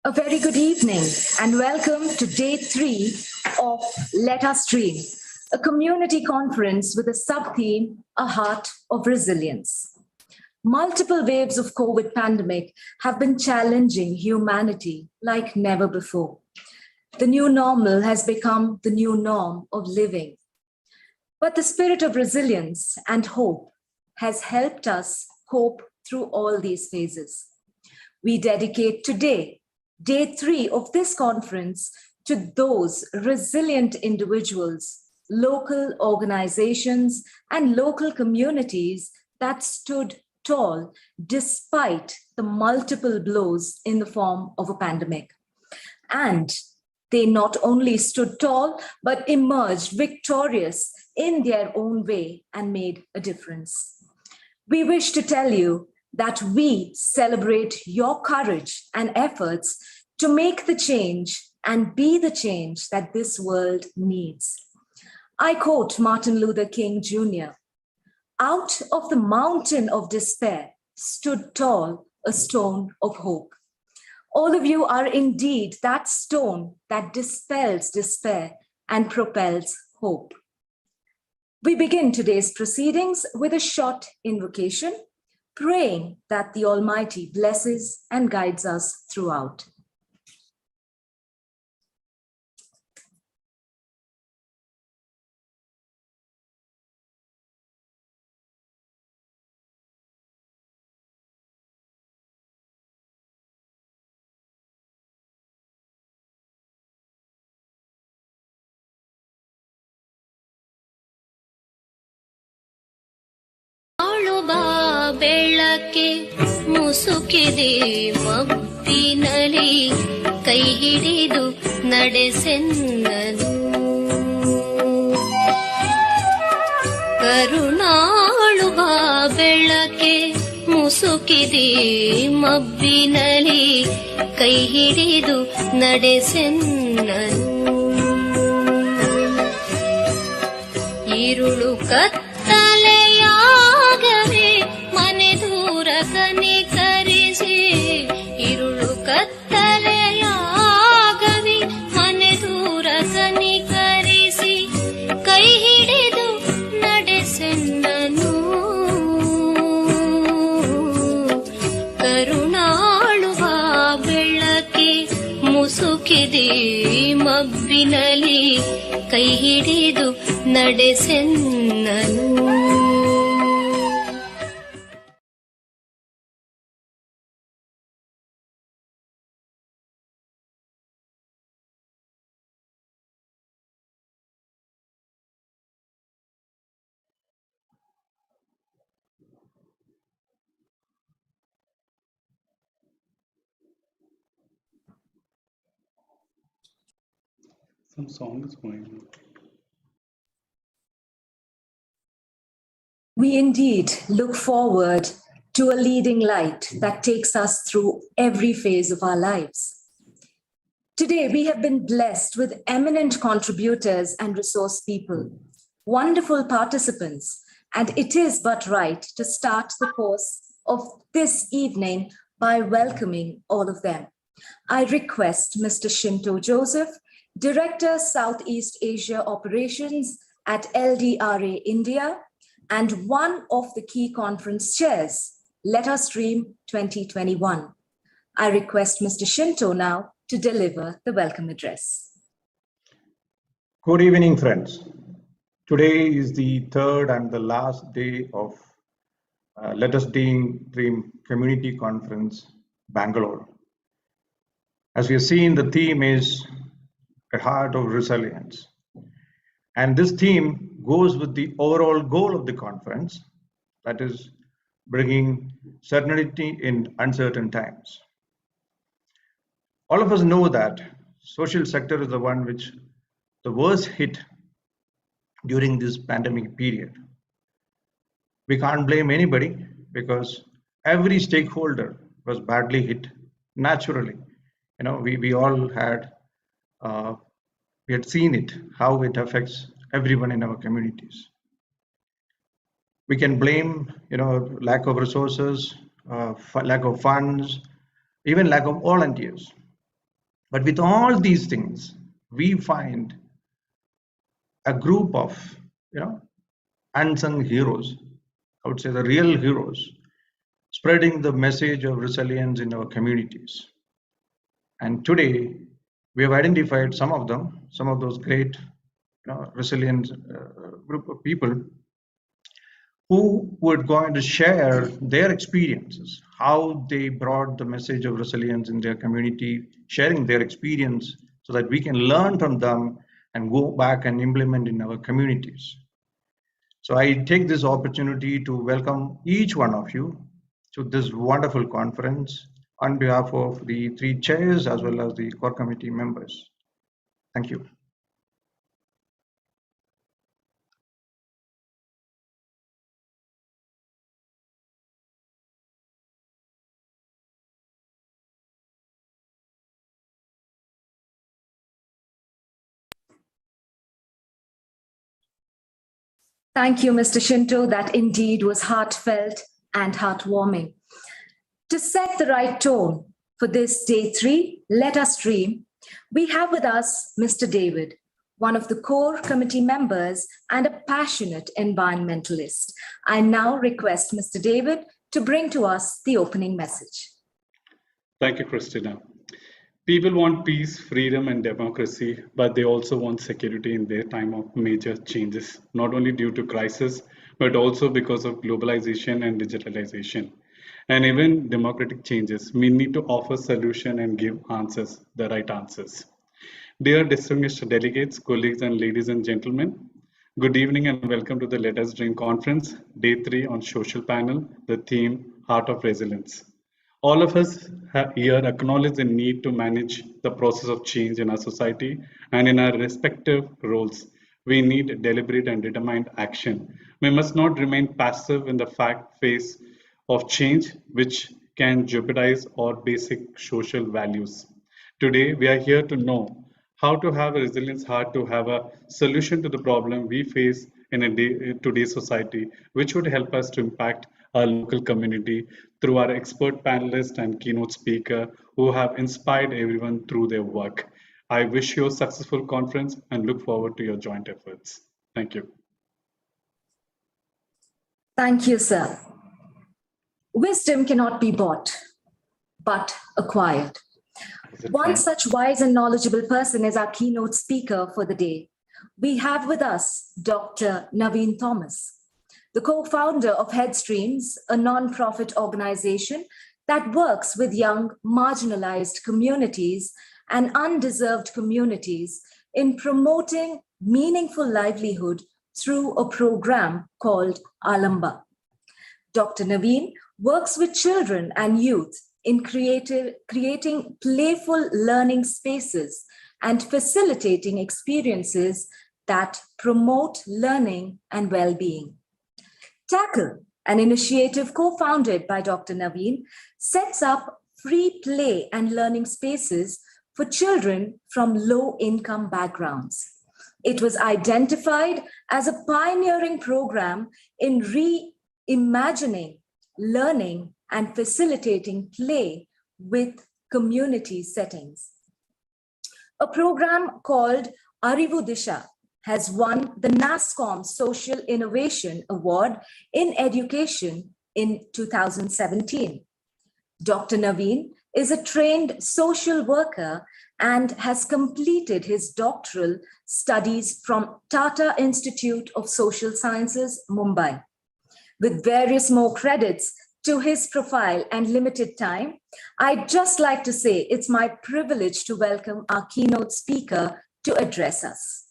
A very good evening and welcome to day three of Let Us Dream, a community conference with a sub theme, A Heart of Resilience. Multiple waves of COVID pandemic have been challenging humanity like never before. The new normal has become the new norm of living. But the spirit of resilience and hope has helped us cope through all these phases. We dedicate today, day three of this conference, to those resilient individuals, local organizations, and local communities that stood tall despite the multiple blows in the form of a pandemic. And they not only stood tall, but emerged victorious in their own way and made a difference. We wish to tell you that we celebrate your courage and efforts to make the change and be the change that this world needs. I quote Martin Luther King Jr. Out of the mountain of despair stood tall a stone of hope. All of you are indeed that stone that dispels despair and propels hope. We begin today's proceedings with a short invocation, praying that the Almighty blesses and guides us throughout. ಬೆಳಕೆ ಮುಸುಕಿದೆ ಮಬ್ಬಿನಲಿ ಕೈ ಹಿಡಿದು ನಡೆಸೆನ್ನನು ಕರುಣಾಳುವ ಬೆಳಕೆ ಮುಸುಕಿದೆ ಮಬ್ಬಿನಲಿ ಕೈ ಹಿಡಿದು ನಡೆಸೆನ್ನನು ಇರುಳು ಕತ್ತಲೆಯಾಗವೇ ಮನೆ ದೂರ ಕನಿಕರಿಸಿ ಇರುಳು ಕತ್ತಲೆಯಾಗವಿ ಮನೆ ದೂರ ಕನಿಕರಿಸಿ ಕೈ ಹಿಡಿದು ನಡೆಸೆನ್ನನು ಕರುಣಾಳುವ ಬೆಳಕೆ ಮುಸುಕಿದೆ ಮಬ್ಬಿನಲಿ ಕೈ ಹಿಡಿದು ನಡೆಸೆನ್ನನು. Some song is going on. We indeed look forward to a leading light that takes us through every phase of our lives. Today, we have been blessed with eminent contributors and resource people, wonderful participants, and it is but right to start the course of this evening by welcoming all of them. I request Mr. Shinto Joseph, Director, Southeast Asia Operations at LDRA India, and one of the key conference chairs, Let Us Dream 2021. I request Mr. Shinto now to deliver the welcome address. Good evening, friends. Today is the third and the last day of Let Us Dream Community Conference, Bangalore. As we have seen, the theme is A Heart of Resilience. And this theme goes with the overall goal of the conference, that is bringing certainty in uncertain times. All of us know that social sector is the one which the worst hit during this pandemic period. We can't blame anybody because every stakeholder was badly hit naturally. You know, we all had we had seen it, how it affects everyone in our communities. We can blame, lack of resources, lack of funds, even lack of volunteers. But with all these things, we find a group of, unsung heroes, I would say the real heroes, spreading the message of resilience in our communities. And today, we have identified some of them, some of those great, resilient group of people who were going to share their experiences, how they brought the message of resilience in their community, sharing their experience so that we can learn from them and go back and implement in our communities. So I take this opportunity to welcome each one of you to this wonderful conference on behalf of the three chairs as well as the core committee members. Thank you. Thank you, Mr. Shinto. That indeed was heartfelt and heartwarming. To set the right tone for this day 3, Let Us Dream, we have with us Mr. David, one of the core committee members and a passionate environmentalist. I now request Mr. David to bring to us the opening message. Thank you, Christina. People want peace, freedom, and democracy, but they also want security in their time of major changes, not only due to crisis, but also because of globalization and digitalization. And even democratic changes, we need to offer solution and give answers, the right answers. Dear distinguished delegates, colleagues, and ladies and gentlemen, good evening and welcome to the Let Us Dream Conference, Day 3 on Social Panel, the theme Heart of Resilience. All of us here acknowledge the need to manage the process of change in our society and in our respective roles. We need deliberate and determined action. We must not remain passive in the face of change, which can jeopardize our basic social values. Today, we are here to know how to have a resilience heart to have a solution to the problem we face in today's society, which would help us to impact our local community through our expert panelists and keynote speaker who have inspired everyone through their work. I wish you a successful conference and look forward to your joint efforts. Thank you. Thank you, sir. Wisdom cannot be bought, but acquired. One such wise and knowledgeable person is our keynote speaker for the day. We have with us Dr. Naveen Thomas, the co-founder of Headstreams, a non-profit organization that works with young, marginalized communities and undeserved communities in promoting meaningful livelihood through a program called Alamba. Dr. Naveen works with children and youth in creating playful learning spaces and facilitating experiences that promote learning and well-being. Tackle, an initiative co-founded by Dr. Naveen, sets up free play and learning spaces for children from low-income backgrounds. It was identified as a pioneering program in reimagining learning and facilitating play with community settings. A program called Arivu Disha has won the NASSCOM Social Innovation Award in Education in 2017. Dr. Naveen is a trained social worker and has completed his doctoral studies from Tata Institute of Social Sciences, Mumbai. With various more credits to his profile and limited time, I'd just like to say it's my privilege to welcome our keynote speaker to address us.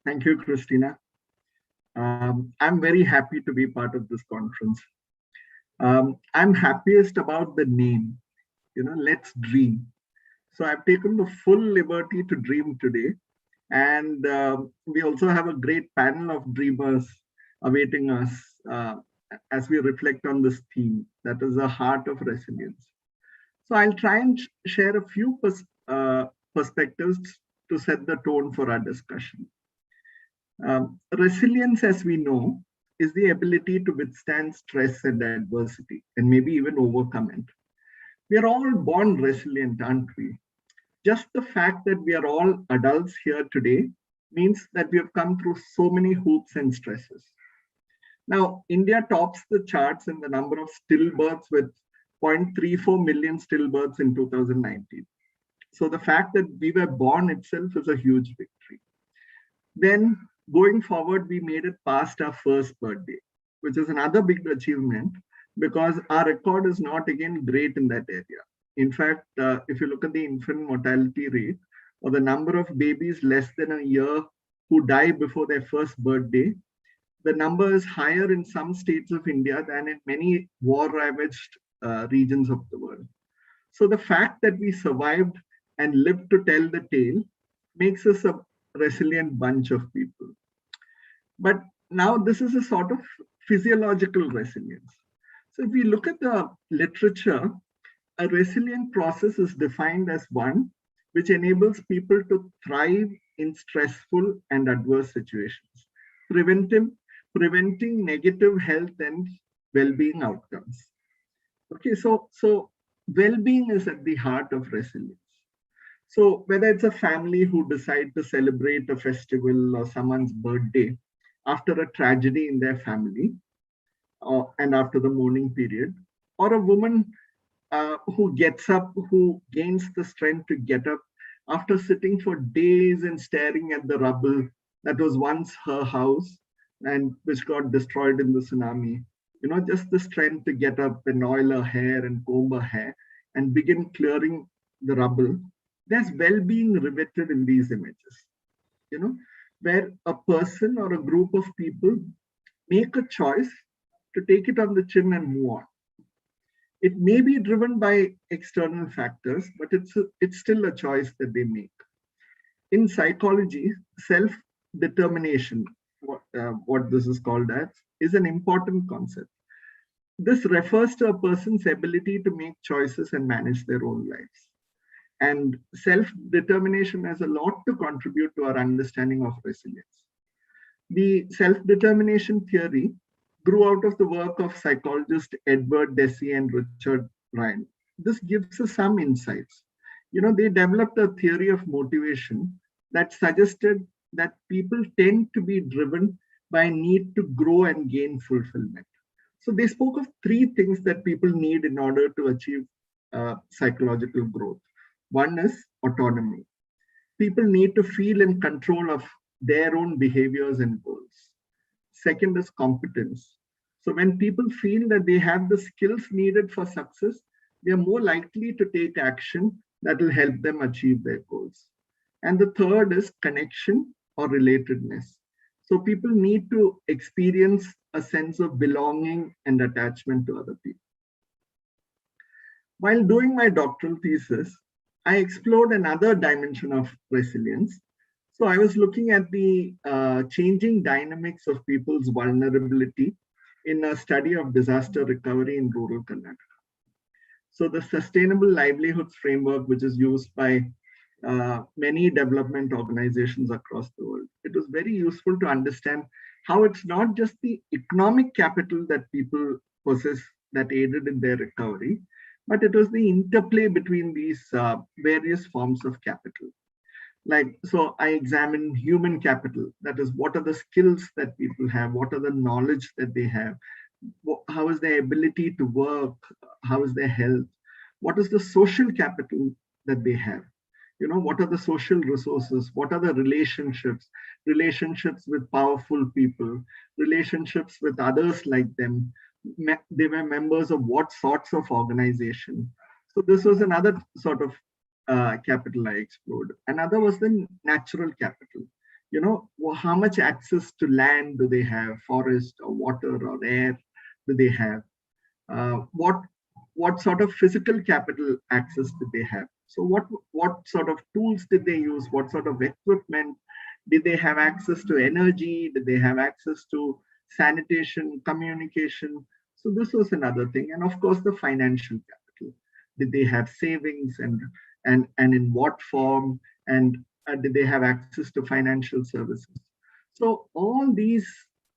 Thank you, Christina. I'm very happy to be part of this conference. I'm happiest about the name, Let's Dream. So I've taken the full liberty to dream today. And we also have a great panel of dreamers awaiting us as we reflect on this theme, that is the heart of resilience. So I'll try and share a few perspectives to set the tone for our discussion. Resilience, as we know, is the ability to withstand stress and adversity and maybe even overcome it. We are all born resilient, aren't we? Just the fact that we are all adults here today means that we have come through so many hoops and stresses. Now, India tops the charts in the number of stillbirths with 0.34 million stillbirths in 2019. So the fact that we were born itself is a huge victory. Then going forward, we made it past our first birthday, which is another big achievement because our record is not again great in that area. In fact, if you look at the infant mortality rate or the number of babies less than a year who die before their first birthday, the number is higher in some states of India than in many war-ravaged regions of the world. So the fact that we survived and lived to tell the tale makes us a resilient bunch of people. But now this is a sort of physiological resilience. So if we look at the literature, a resilient process is defined as one which enables people to thrive in stressful and adverse situations, preventing negative health and well-being outcomes. Okay, so well-being is at the heart of resilience. So whether it's a family who decide to celebrate a festival or someone's birthday after a tragedy in their family and after the mourning period, or a woman who gets up, who gains the strength to get up after sitting for days and staring at the rubble that was once her house and which got destroyed in the tsunami. You know, just the strength to get up and oil her hair and comb her hair and begin clearing the rubble. There's well-being riveted in these images, you know, where a person or a group of people make a choice to take it on the chin and move on. It may be driven by external factors, but it's still a choice that they make. In psychology, self-determination, what this is called as, is an important concept. This refers to a person's ability to make choices and manage their own lives. And self-determination has a lot to contribute to our understanding of resilience. The self-determination theory grew out of the work of psychologists Edward Deci and Richard Ryan. This gives us some insights. You know, they developed a theory of motivation that suggested that people tend to be driven by a need to grow and gain fulfillment. So they spoke of three things that people need in order to achieve psychological growth. One is autonomy. People need to feel in control of their own behaviors and goals. Second is competence. So when people feel that they have the skills needed for success, they are more likely to take action that will help them achieve their goals. And the third is connection or relatedness. So people need to experience a sense of belonging and attachment to other people. While doing my doctoral thesis, I explored another dimension of resilience. So I was looking at the changing dynamics of people's vulnerability in a study of disaster recovery in rural Karnataka. So the Sustainable Livelihoods Framework, which is used by many development organizations across the world, it was very useful to understand how it's not just the economic capital that people possess that aided in their recovery, but it was the interplay between these various forms of capital. Like, so I examine human capital. That is, what are the skills that people have? What are the knowledge that they have? How is their ability to work? How is their health? What is the social capital that they have? You know, what are the social resources? What are the relationships? Relationships with powerful people, relationships with others like them. They were members of what sorts of organization? So this was another sort of capital I explored. Another was the natural capital. You know, how much access to land do they have? Forest or water or air do they have? What sort of physical capital access did they have? So what sort of tools did they use? What sort of equipment? Did they have access to energy? Did they have access to sanitation, communication? So this was another thing. And of course, the financial capital. Did they have savings and in what form? And did they have access to financial services? So all these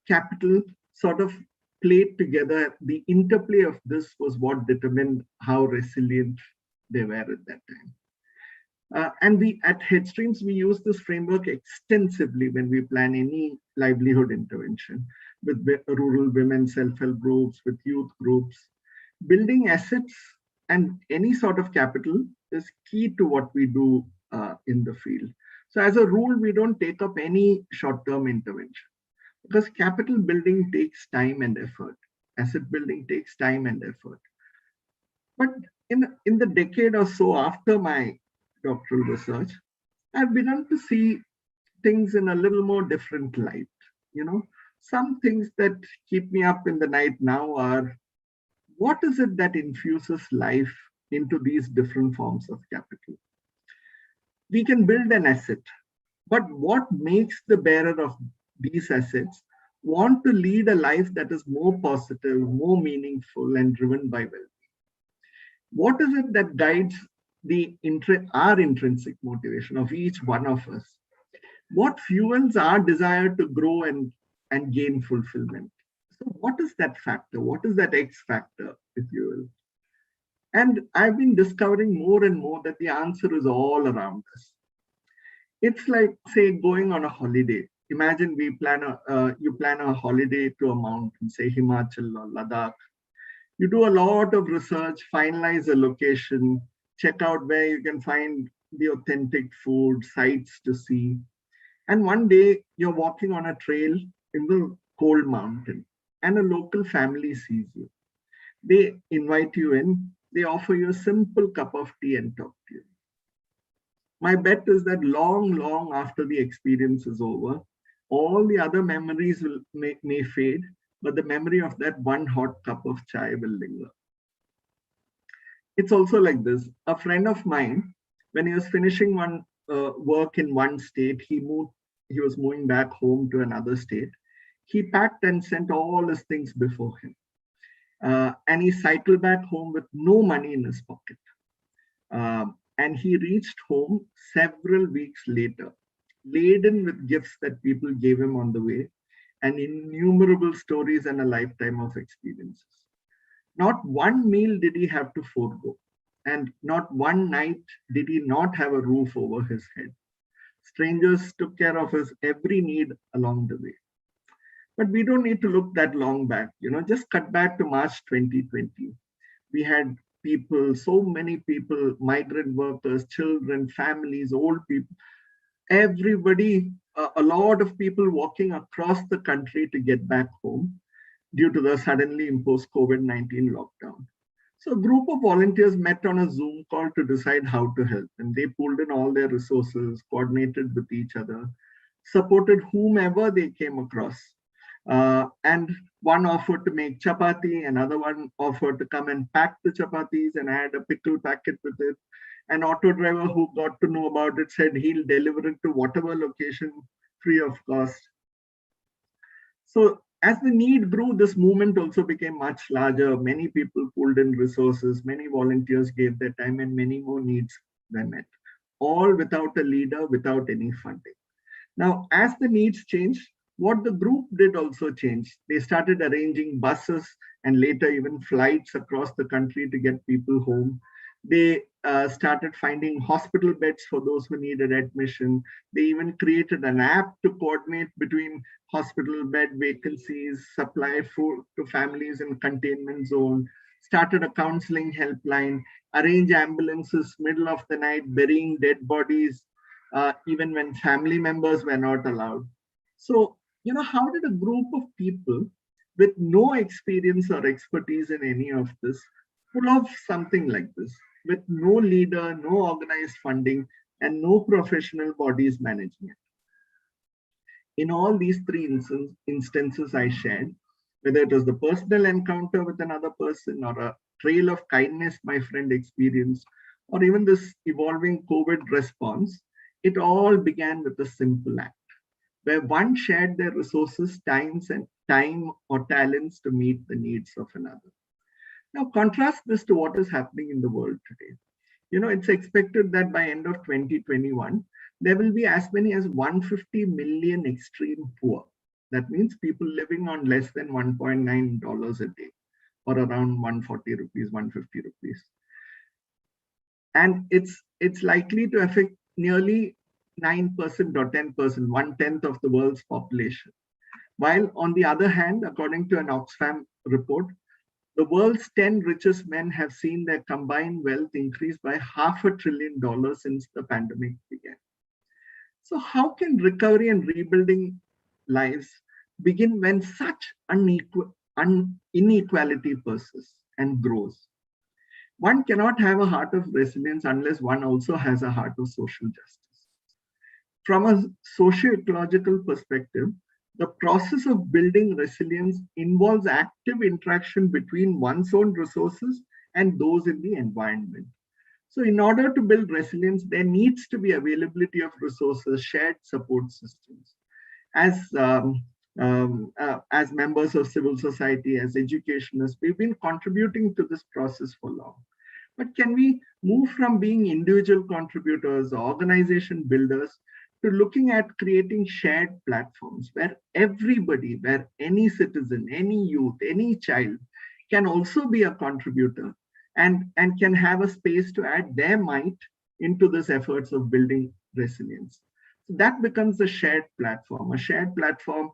capital sort of played together. The interplay of this was what determined how resilient they were at that time. And we at Headstreams, we use this framework extensively when we plan any livelihood intervention with rural women self-help groups, with youth groups. Building assets and any sort of capital is key to what we do in the field. So as a rule, we don't take up any short-term intervention because capital building takes time and effort. Asset building takes time and effort. But in the decade or so after my doctoral research, I've begun to see things in a little more different light. You know, some things that keep me up in the night now are, what is it that infuses life into these different forms of capital? We can build an asset, but what makes the bearer of these assets want to lead a life that is more positive, more meaningful, and driven by well-being? What is it that guides our intrinsic motivation of each one of us? What fuels our desire to grow and gain fulfillment? So what is that factor? What is that X factor, if you will? And I've been discovering more and more that the answer is all around us. It's like, say, going on a holiday. Imagine you plan a holiday to a mountain, say Himachal or Ladakh. You do a lot of research, finalize a location, check out where you can find the authentic food, sights to see. And one day you're walking on a trail in the cold mountain and a local family sees you. They invite you in, they offer you a simple cup of tea and talk to you. My bet is that long after the experience is over, all the other memories may fade, but the memory of that one hot cup of chai will linger. It's also like this. A friend of mine, when he was finishing one work in one state, he was moving back home to another state. He packed and sent all his things before him. And he cycled back home with no money in his pocket. And he reached home several weeks later, laden with gifts that people gave him on the way, and innumerable stories and a lifetime of experiences. Not one meal did he have to forego, and not one night did he not have a roof over his head. Strangers took care of his every need along the way. But we don't need to look that long back, just cut back to March 2020. We had people, so many people, migrant workers, children, families, old people, everybody, a lot of people walking across the country to get back home due to the suddenly imposed COVID-19 lockdown. So a group of volunteers met on a Zoom call to decide how to help. And they pulled in all their resources, coordinated with each other, supported whomever they came across. And one offered to make chapati, another one offered to come and pack the chapatis and add a pickle packet with it. An auto driver who got to know about it said he'll deliver it to whatever location free of cost. So as the need grew, this movement also became much larger. Many people pulled in resources, many volunteers gave their time, and many more needs were met, all without a leader, without any funding. Now, as the needs changed, what the group did also change. They started arranging buses and later even flights across the country to get people home. They started finding hospital beds for those who needed admission. They even created an app to coordinate between hospital bed vacancies, supply food to families in containment zone, started a counseling helpline, arrange ambulances middle of the night, burying dead bodies, even when family members were not allowed. So, how did a group of people with no experience or expertise in any of this pull off something like this, with no leader, no organized funding, and no professional bodies managing it? In all these three instances I shared, whether it was the personal encounter with another person or a trail of kindness my friend experienced, or even this evolving COVID response, it all began with a simple act, where one shared their resources, time or talents to meet the needs of another. Now contrast this to what is happening in the world today. It's expected that by end of 2021, there will be as many as 150 million extreme poor. That means people living on less than $1.9 a day, or around 140 rupees, 150 rupees. And it's likely to affect nearly 9% or 10%, 1/10 of the world's population. While on the other hand, according to an Oxfam report, the world's 10 richest men have seen their combined wealth increase by $500 billion since the pandemic began. So how can recovery and rebuilding lives begin when such inequality persists and grows? One cannot have a heart of resilience unless one also has a heart of social justice. From a socio-ecological perspective, the process of building resilience involves active interaction between one's own resources and those in the environment. So in order to build resilience, there needs to be availability of resources, shared support systems. As members of civil society, as educationists, we've been contributing to this process for long. But can we move from being individual contributors, organization builders, to looking at creating shared platforms where everybody, where any citizen, any youth, any child can also be a contributor and can have a space to add their might into this efforts of building resilience. So that becomes a shared platform. A shared platform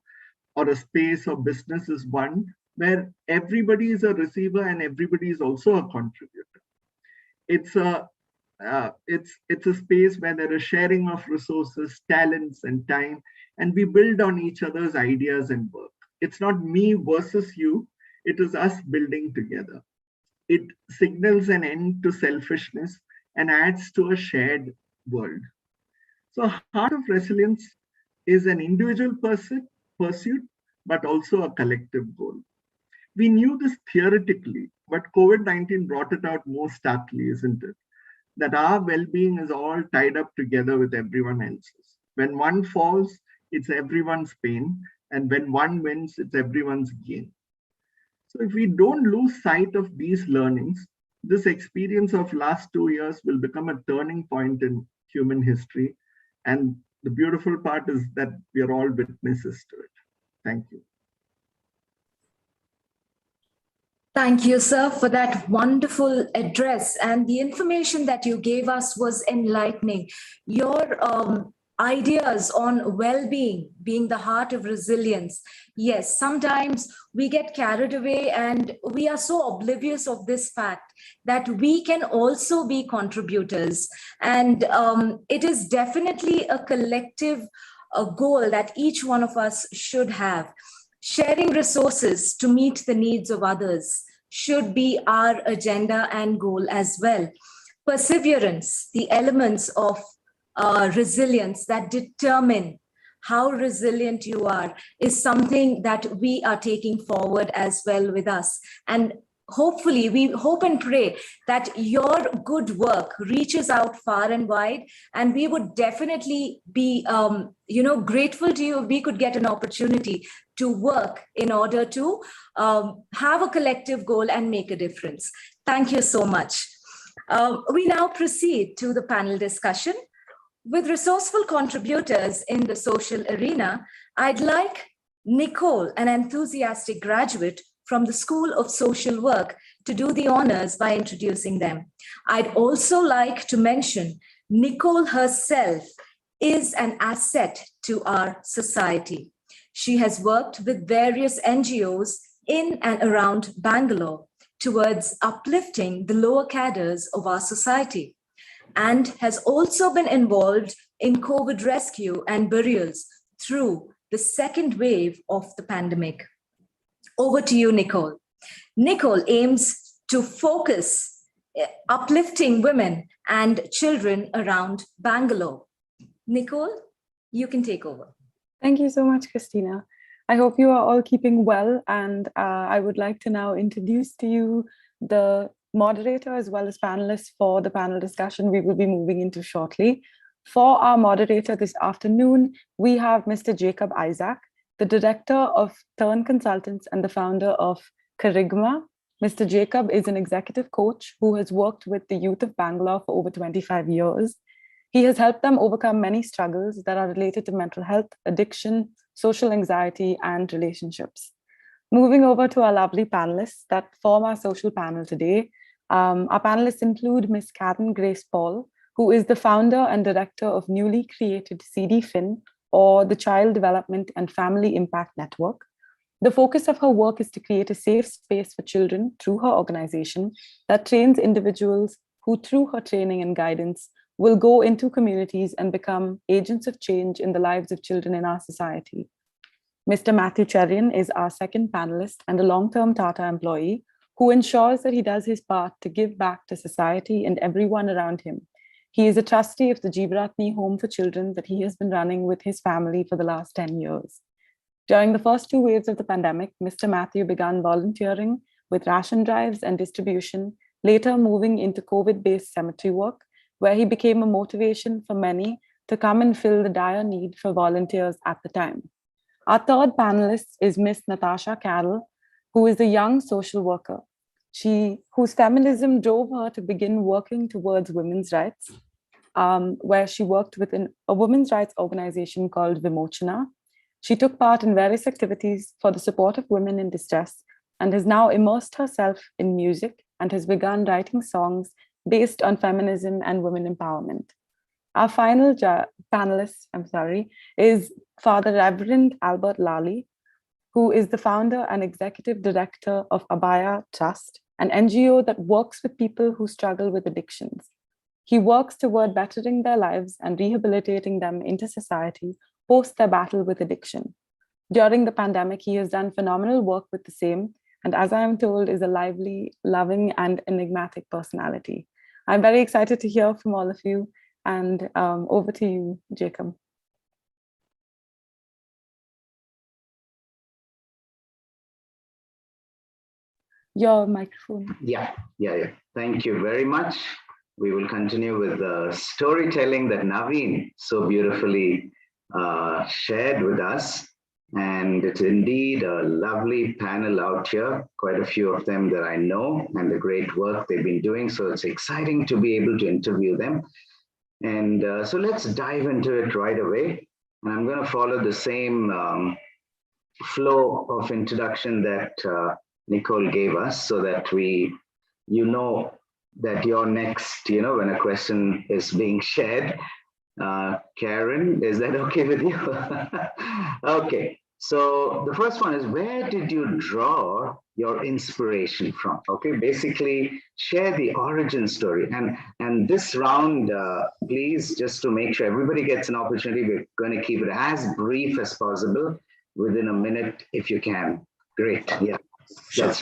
or a space or business is one where everybody is a receiver and everybody is also a contributor. It's a space where there is sharing of resources, talents, and time, and we build on each other's ideas and work. It's not me versus you, it is us building together. It signals an end to selfishness and adds to a shared world. So heart of resilience is an individual pursuit, but also a collective goal. We knew this theoretically, but COVID-19 brought it out more starkly, isn't it? That our well-being is all tied up together with everyone else's. When one falls, it's everyone's pain. And when one wins, it's everyone's gain. So if we don't lose sight of these learnings, this experience of last 2 years will become a turning point in human history. And the beautiful part is that we are all witnesses to it. Thank you. Thank you, sir, for that wonderful address. And the information that you gave us was enlightening. Your ideas on well-being being the heart of resilience. Yes, sometimes we get carried away and we are so oblivious of this fact that we can also be contributors. And it is definitely a collective goal that each one of us should have. Sharing resources to meet the needs of others should be our agenda and goal as well. Perseverance, the elements of resilience that determine how resilient you are, is something that we are taking forward as well with us. And hopefully, we hope and pray that your good work reaches out far and wide, and we would definitely be grateful to you if we could get an opportunity to work in order to have a collective goal and make a difference. Thank you so much. We now proceed to the panel discussion. With resourceful contributors in the social arena, I'd like Nicole, an enthusiastic graduate from the School of Social Work, to do the honors by introducing them. I'd also like to mention Nicole herself is an asset to our society. She has worked with various NGOs in and around Bangalore towards uplifting the lower cadres of our society, and has also been involved in COVID rescue and burials through the second wave of the pandemic. Over to you, Nicole. Nicole aims to focus uplifting women and children around Bangalore. Nicole, you can take over. Thank you so much, Christina. I hope you are all keeping well, and I would like to now introduce to you the moderator as well as panelists for the panel discussion we will be moving into shortly. For our moderator this afternoon, we have Mr. Jacob Isaac, the director of Turn Consultants and the founder of Kerygma. Mr. Jacob is an executive coach who has worked with the youth of Bangalore for over 25 years. He has helped them overcome many struggles that are related to mental health, addiction, social anxiety, and relationships. Moving over to our lovely panelists that form our social panel today. Our panelists include Ms. Karen Grace Paul, who is the founder and director of newly created CDFIN, or the Child Development and Family Impact Network. The focus of her work is to create a safe space for children through her organization that trains individuals who, through her training and guidance, will go into communities and become agents of change in the lives of children in our society. Mr. Matthew Cherian is our second panelist and a long-term Tata employee who ensures that he does his part to give back to society and everyone around him. He is a trustee of the Jeevaratni Home for Children that he has been running with his family for the last 10 years. During the first 2 waves of the pandemic, Mr. Matthew began volunteering with ration drives and distribution, later moving into COVID-based cemetery work, where he became a motivation for many to come and fill the dire need for volunteers at the time. Our third panelist is Miss Natasha Carroll, who is a young social worker. Whose feminism drove her to begin working towards women's rights, where she worked within a women's rights organization called Vimochana. She took part in various activities for the support of women in distress and has now immersed herself in music and has begun writing songs based on feminism and women empowerment. Our final panelist, is Father Reverend Albert Lally, who is the founder and executive director of Abaya Trust, an NGO that works with people who struggle with addictions. He works toward bettering their lives and rehabilitating them into society post their battle with addiction. During the pandemic, he has done phenomenal work with the same, and as I am told, is a lively, loving, and enigmatic personality. I'm very excited to hear from all of you, and over to you, Jacob. Your microphone. Yeah. Thank you very much. We will continue with the storytelling that Naveen so beautifully shared with us. And it's indeed a lovely panel out here, quite a few of them that I know, and the great work they've been doing. So it's exciting to be able to interview them. And so let's dive into it right away. And I'm going to follow the same flow of introduction that Nicole gave us, so that that you're next, when a question is being shared. Karen, is that okay with you? Okay, so the first one is, where did you draw your inspiration from? Okay, basically share the origin story. And this round, please, just to make sure everybody gets an opportunity, we're going to keep it as brief as possible, within a minute if you can. Great, yeah. Sure.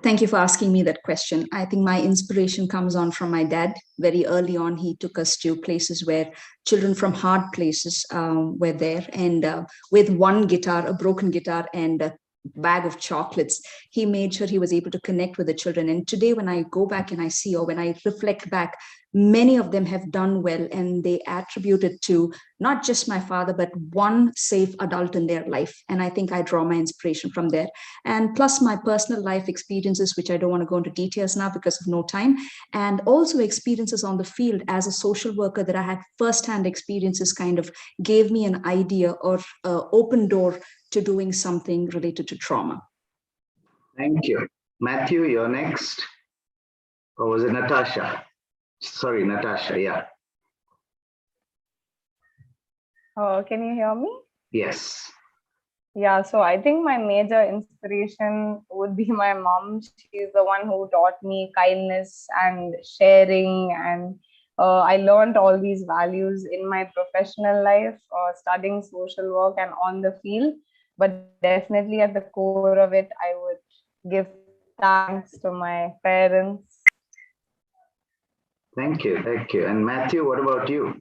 Thank you for asking me that question. I think my inspiration comes on from my dad. Very early on, he took us to places where children from hard places were there. And with one guitar, a broken guitar, and a bag of chocolates, he made sure he was able to connect with the children. And today, when I go back and I see, or when I reflect back, many of them have done well, and they attribute it to not just my father, but one safe adult in their life. And I think I draw my inspiration from there. And plus my personal life experiences, which I don't want to go into details now because of no time, and also experiences on the field as a social worker that I had firsthand experiences kind of gave me an idea or open door to doing something related to trauma. Thank you. Matthew, you're next. Or was it Natasha? Sorry, Natasha, yeah. Oh, can you hear me? Yes. Yeah, so I think my major inspiration would be my mom. She's the one who taught me kindness and sharing, and I learned all these values in my professional life, studying social work and on the field. But definitely at the core of it, I would give thanks to my parents. Thank you. And Matthew, what about you?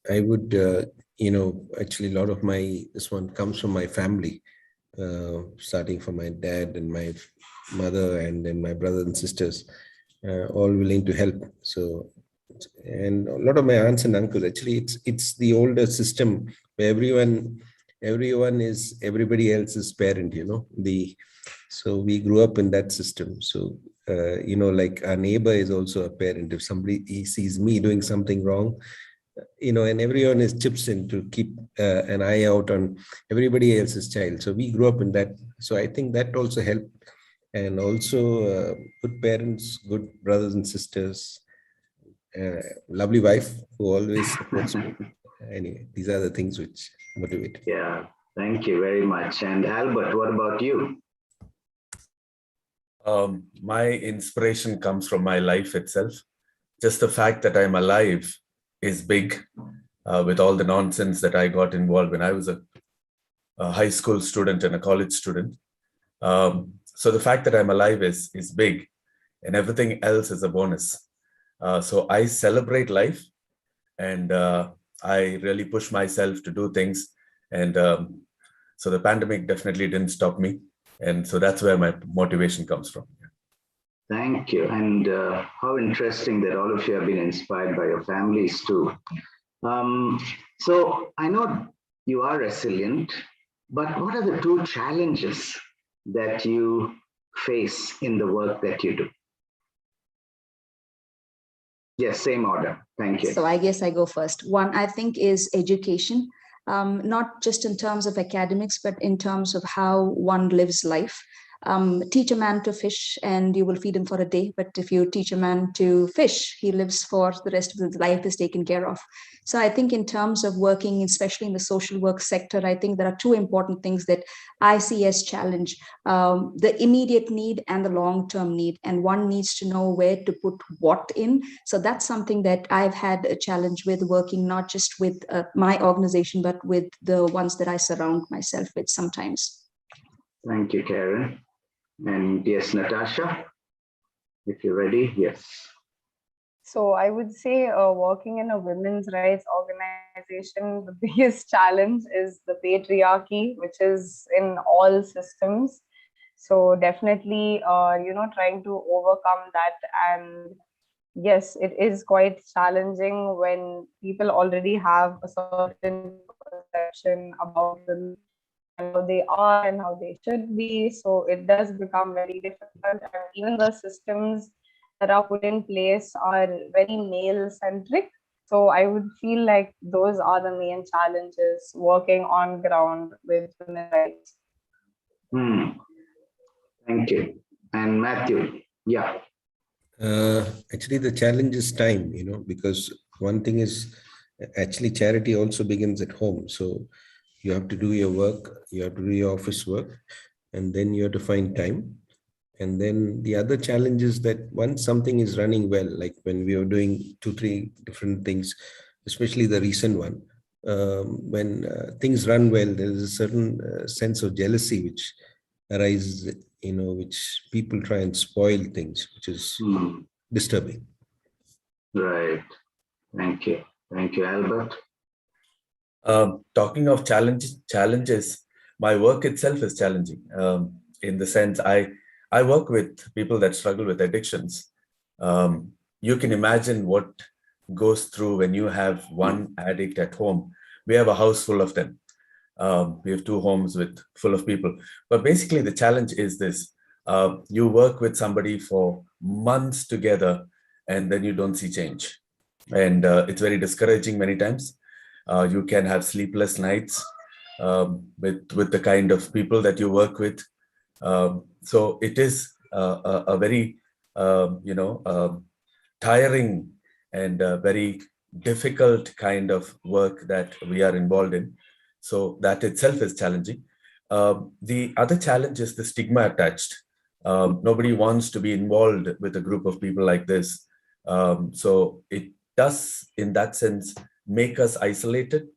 I would, actually a lot of this one comes from my family, starting from my dad and my mother, and then my brothers and sisters, all willing to help. So, and a lot of my aunts and uncles, actually it's the older system where everyone is everybody else's parent, So we grew up in that system. So, like our neighbor is also a parent. If somebody he sees me doing something wrong, and everyone is chips in to keep an eye out on everybody else's child. So we grew up in that. So I think that also helped. And also good parents, good brothers and sisters, lovely wife who always supports me. Anyway, these are the things which motivate. Yeah, thank you very much. And Albert, what about you? My inspiration comes from my life itself. Just the fact that I'm alive is big, with all the nonsense that I got involved when I was a high school student and a college student. So the fact that I'm alive is big, and everything else is a bonus. So I celebrate life, and I really push myself to do things. And so the pandemic definitely didn't stop me. And so that's where my motivation comes from. Thank you. And how interesting that all of you have been inspired by your families too. So I know you are resilient, but what are the two challenges that you face in the work that you do? Yes, same order. Thank you. So I guess I go first. One, I think, is education, not just in terms of academics, but in terms of how one lives life. Teach a man to fish and you will feed him for a day. But if you teach a man to fish, he lives for the rest of his life, is taken care of. So I think in terms of working, especially in the social work sector, I think there are two important things that I see as challenge, the immediate need and the long-term need. And one needs to know where to put what in. So that's something that I've had a challenge with, working not just with my organization, but with the ones that I surround myself with sometimes. Thank you, Karen. And yes, Natasha, if you're ready, yes. So I would say working in a women's rights organization, the biggest challenge is the patriarchy, which is in all systems. So definitely, trying to overcome that. And yes, it is quite challenging when people already have a certain perception about women and how they are and how they should be. So it does become very difficult. And even the systems that are put in place are very male centric. So I would feel like those are the main challenges working on ground with women's rights. Thank you. And Matthew, yeah. Actually, the challenge is time, because one thing is actually charity also begins at home. So you have to do your work, you have to do your office work, and then you have to find time. And then the other challenge is that once something is running well, like when we were doing 2-3 different things, especially the recent one, when things run well, there is a certain sense of jealousy which arises, which people try and spoil things, which is disturbing. Right. Thank you. Thank you, Albert. Talking of challenges, my work itself is challenging. In the sense, I work with people that struggle with addictions. You can imagine what goes through when you have one addict at home. We have a house full of them. We have 2 homes full of people. But basically, the challenge is this. You work with somebody for months together, and then you don't see change. And it's very discouraging many times. You can have sleepless nights with the kind of people that you work with. So it is a very, tiring and very difficult kind of work that we are involved in. So that itself is challenging. The other challenge is the stigma attached. Nobody wants to be involved with a group of people like this. So it does, in that sense, make us isolated.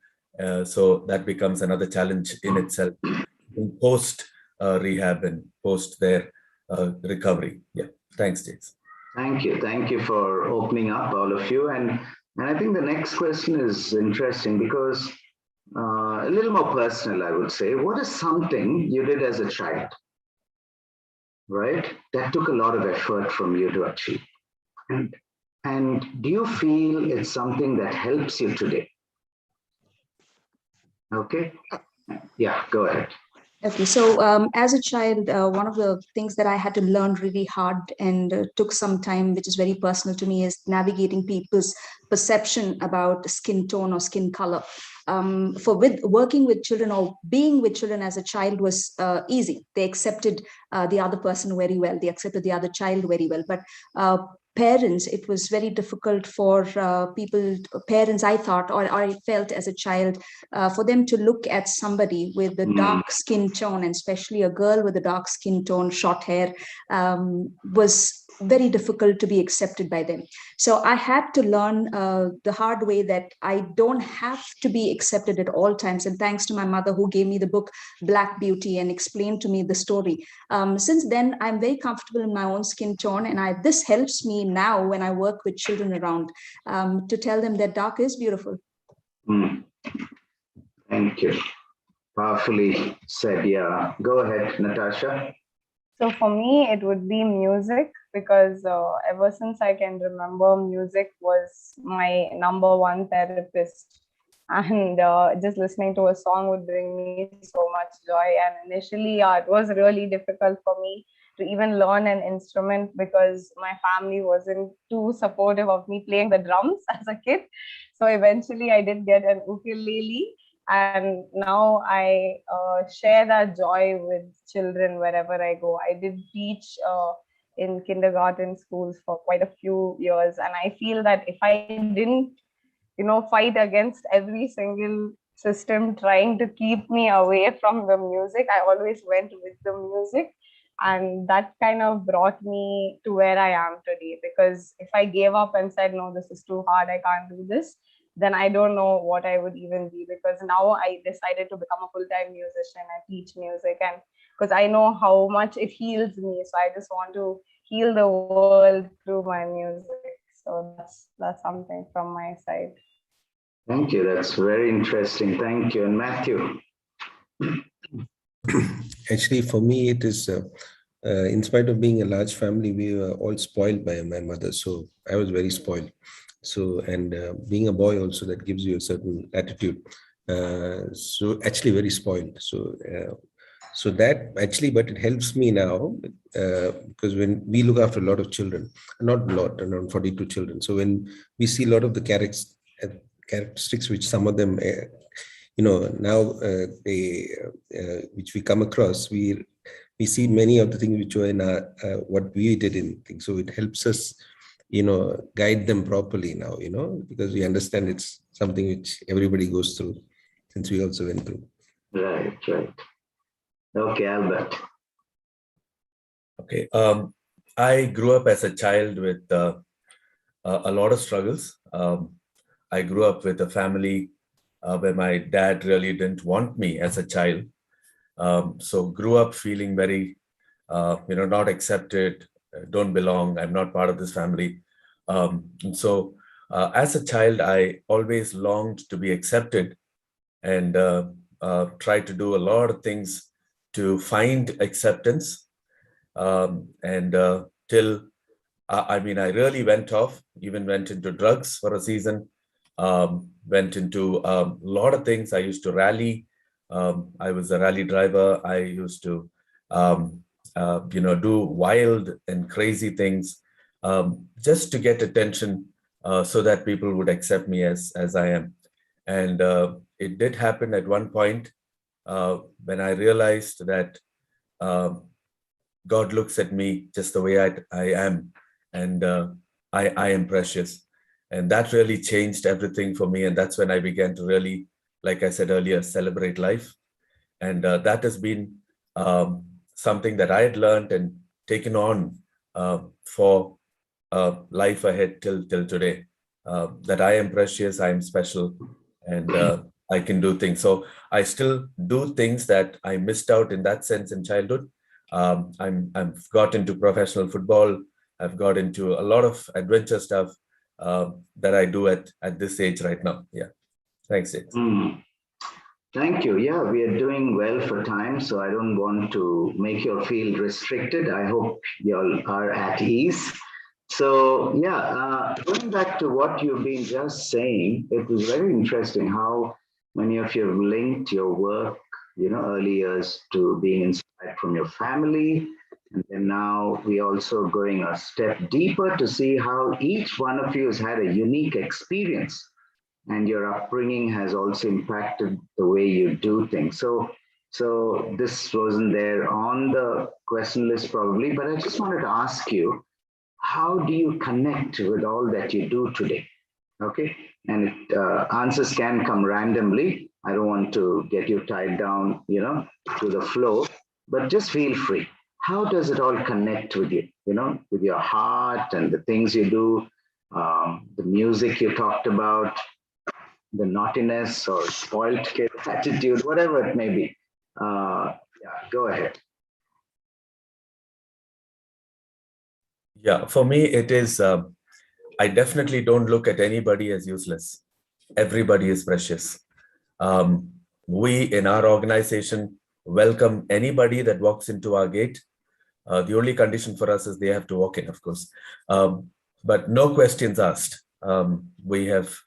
So that becomes another challenge in itself, in post rehab and post their recovery. Yeah, thanks, James. Thank you. Thank you for opening up, all of you. And I think the next question is interesting because a little more personal, I would say. What is something you did as a child, right, that took a lot of effort from you to achieve? And do you feel it's something that helps you today? Okay. Yeah, go ahead. Okay, so as a child, one of the things that I had to learn really hard and took some time, which is very personal to me, is navigating people's perception about skin tone or skin color. For with working with children or being with children as a child was easy. They accepted the other person very well. They accepted the other child very well. But parents, it was very difficult for parents, I thought, or I felt as a child, for them to look at somebody with a dark skin tone, and especially a girl with a dark skin tone, short hair, was very difficult to be accepted by them. So I had to learn the hard way that I don't have to be accepted at all times. And thanks to my mother, who gave me the book Black Beauty and explained to me the story. Since then, I'm very comfortable in my own skin tone. And this helps me now when I work with children around, to tell them that dark is beautiful. Thank you. Powerfully said. Yeah. Go ahead, Natasha. So for me, it would be music, because ever since I can remember, music was my number one therapist. And just listening to a song would bring me so much joy. And initially, it was really difficult for me to even learn an instrument, because my family wasn't too supportive of me playing the drums as a kid. So eventually, I did get an ukulele. And now I share that joy with children wherever I go. I did teach in kindergarten schools for quite a few years, and I feel that if I didn't, fight against every single system trying to keep me away from the music, I always went with the music, and that kind of brought me to where I am today. Because if I gave up and said, no, this is too hard, I can't do this, then I don't know what I would even be. Because now I decided to become a full-time musician and teach music, and because I know how much it heals me, so I just want to heal the world through my music. So that's something from my side. Thank you. That's very interesting. Thank you. And Matthew. Actually, for me, it is, in spite of being a large family, we were all spoiled by my mother. So I was very spoiled. So, and being a boy also, that gives you a certain attitude. So actually very spoiled. So that actually, but it helps me now, because when we look after a lot of children, not a lot, around 42 children. So when we see a lot of the characteristics, which some of them, now which we come across, we see many of the things which were in our, what we did in things. So it helps us, guide them properly now, because we understand it's something which everybody goes through, since we also went through. Right. Okay, Albert. Okay. I grew up as a child with a lot of struggles. I grew up with a family where my dad really didn't want me as a child. So grew up feeling very, not accepted, don't belong, I'm not part of this family. So as a child, I always longed to be accepted, and tried to do a lot of things to find acceptance. Till, I really went off, even went into drugs for a season, went into a lot of things. I used to rally. I was a rally driver. I used to, do wild and crazy things, just to get attention, so that people would accept me as I am. And it did happen at one point when I realized that God looks at me just the way I am, and I am precious. And that really changed everything for me. And that's when I began to really, like I said earlier, celebrate life. And that has been something that I had learned and taken on for life ahead till today. That I am precious, I am special, and I can do things. So I still do things that I missed out in that sense in childhood. I've got into professional football. I've got into a lot of adventure stuff that I do at this age right now. Yeah. Thanks, James. Thank you. Yeah, we are doing well for time, so I don't want to make you feel restricted. I hope you all are at ease. So yeah, going back to what you've been just saying, it was very interesting how many of you have linked your work early years to being inspired from your family. And then now we're also going a step deeper to see how each one of you has had a unique experience, and your upbringing has also impacted the way you do things. So this wasn't there on the question list probably, but I just wanted to ask you, how do you connect with all that you do today? Okay, and answers can come randomly. I don't want to get you tied down, to the flow, but just feel free. How does it all connect with you, with your heart and the things you do, the music you talked about, the naughtiness or spoiled kid attitude, whatever it may be. Yeah, go ahead. Yeah, for me, it is, I definitely don't look at anybody as useless. Everybody is precious. We in our organization welcome anybody that walks into our gate. The only condition for us is they have to walk in, of course. But no questions asked. We've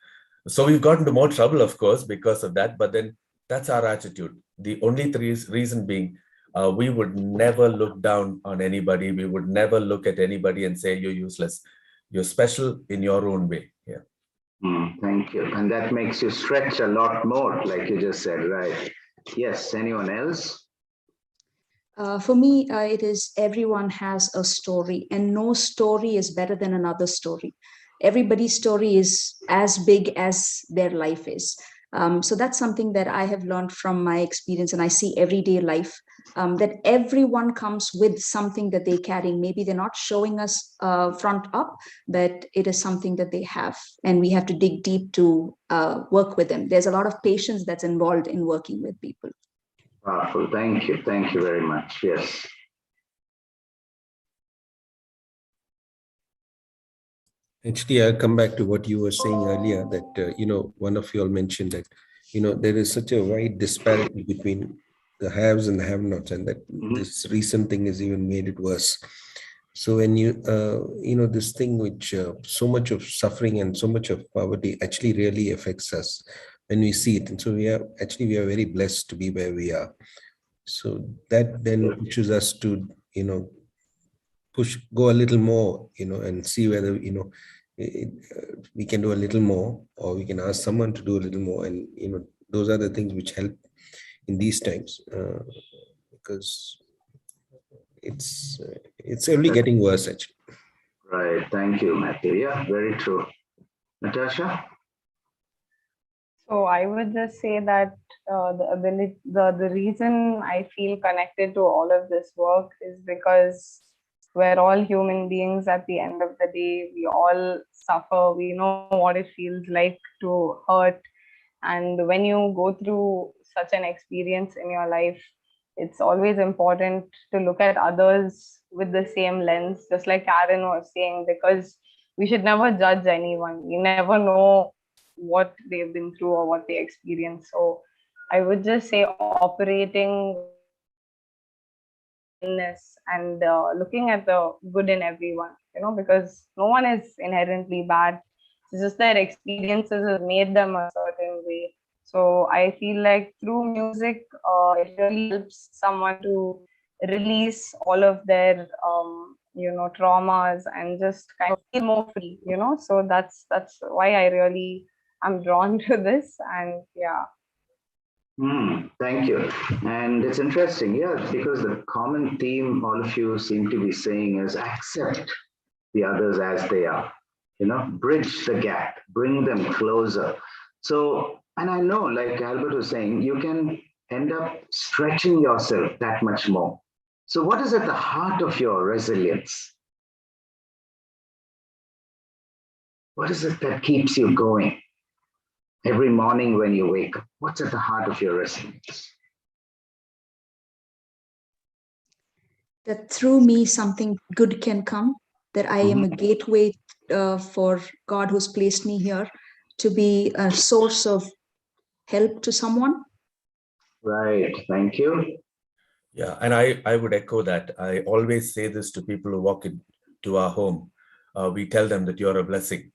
gotten into more trouble, of course, because of that, but then that's our attitude. The only reason being, we would never look down on anybody. We would never look at anybody and say, you're useless. You're special in your own way. Yeah. Thank you. And that makes you stretch a lot more, like you just said, right? Yes, anyone else? For me, it is everyone has a story, and no story is better than another story. Everybody's story is as big as their life is. So that's something that I have learned from my experience, and I see everyday life, that everyone comes with something that they're carrying. Maybe they're not showing us front up, but it is something that they have, and we have to dig deep to work with them. There's a lot of patience that's involved in working with people. Powerful. Thank you. Thank you very much. Yes. Actually, I'll come back to what you were saying earlier, that, one of you all mentioned that, there is such a wide disparity between the haves and the have-nots, and that this recent thing has even made it worse. So when this thing which so much of suffering and so much of poverty actually really affects us when we see it. And so we are very blessed to be where we are. So that then pushes us to, go a little more, and see whether, we can do a little more, or we can ask someone to do a little more. And, those are the things which help in these times, because it's only getting worse, actually. Right. Thank you, Matthew. Yeah, very true. Natasha? So I would just say that the reason I feel connected to all of this work is because we're all human beings at the end of the day. We all suffer. We know what it feels like to hurt. And when you go through such an experience in your life, it's always important to look at others with the same lens, just like Karen was saying, because we should never judge anyone. You never know what they've been through or what they experience. So I would just say operating and looking at the good in everyone, because no one is inherently bad. It's just that experiences have made them a certain way. So I feel like through music, it really helps someone to release all of their, traumas and just kind of feel more free, So that's why I really am drawn to this. And yeah. Thank you. And it's interesting, yeah, because the common theme all of you seem to be saying is accept the others as they are, bridge the gap, bring them closer. So, and I know, like Albert was saying, you can end up stretching yourself that much more. So what is at the heart of your resilience? What is it that keeps you going? Every morning when you wake up, what's at the heart of your resilience? That through me something good can come, that I am a gateway for God who's placed me here to be a source of help to someone. Right, thank you. Yeah, and I would echo that. I always say this to people who walk into our home. We tell them that you're a blessing.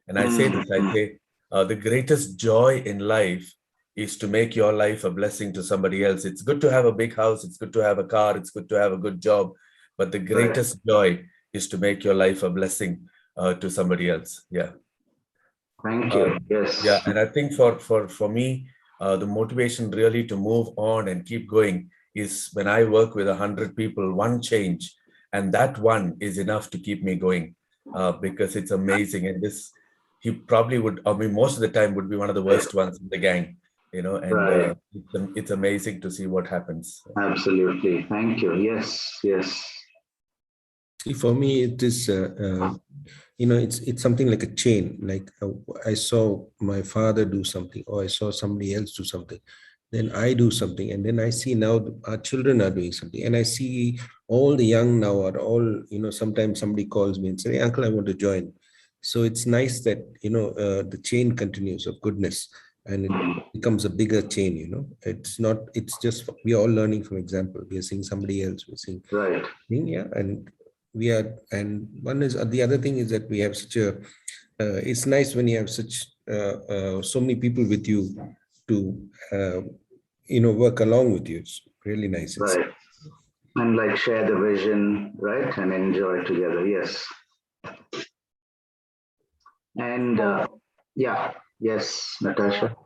And I say this, I say, the greatest joy in life is to make your life a blessing to somebody else. It's good to have a big house, it's good to have a car, it's good to have a good job, but the greatest joy is to make your life a blessing to somebody else. Yeah. Thank you. Yes. Yeah, and I think for me, the motivation really to move on and keep going is when I work with 100 people, one change, and that one is enough to keep me going, because it's amazing. And this, he probably would, I mean, most of the time would be one of the worst ones in the gang, you know, and it's amazing to see what happens. Absolutely. Thank you. Yes. Yes. See, for me, it is, it's something like a chain. Like I saw my father do something, or I saw somebody else do something. Then I do something, and then I see now our children are doing something, and I see all the young now are all, sometimes somebody calls me and say, "Hey, uncle, I want to join." So it's nice that, the chain continues of goodness, and it becomes a bigger chain. It's just, we are all learning from example. We are seeing somebody else, we're seeing, yeah, and we are, and one is, the other thing is that we have such a, it's nice when you have such so many people with you to work along with you. It's really nice. Right. And like share the vision, right, and enjoy together. Yes. And yeah, yes, Natasha.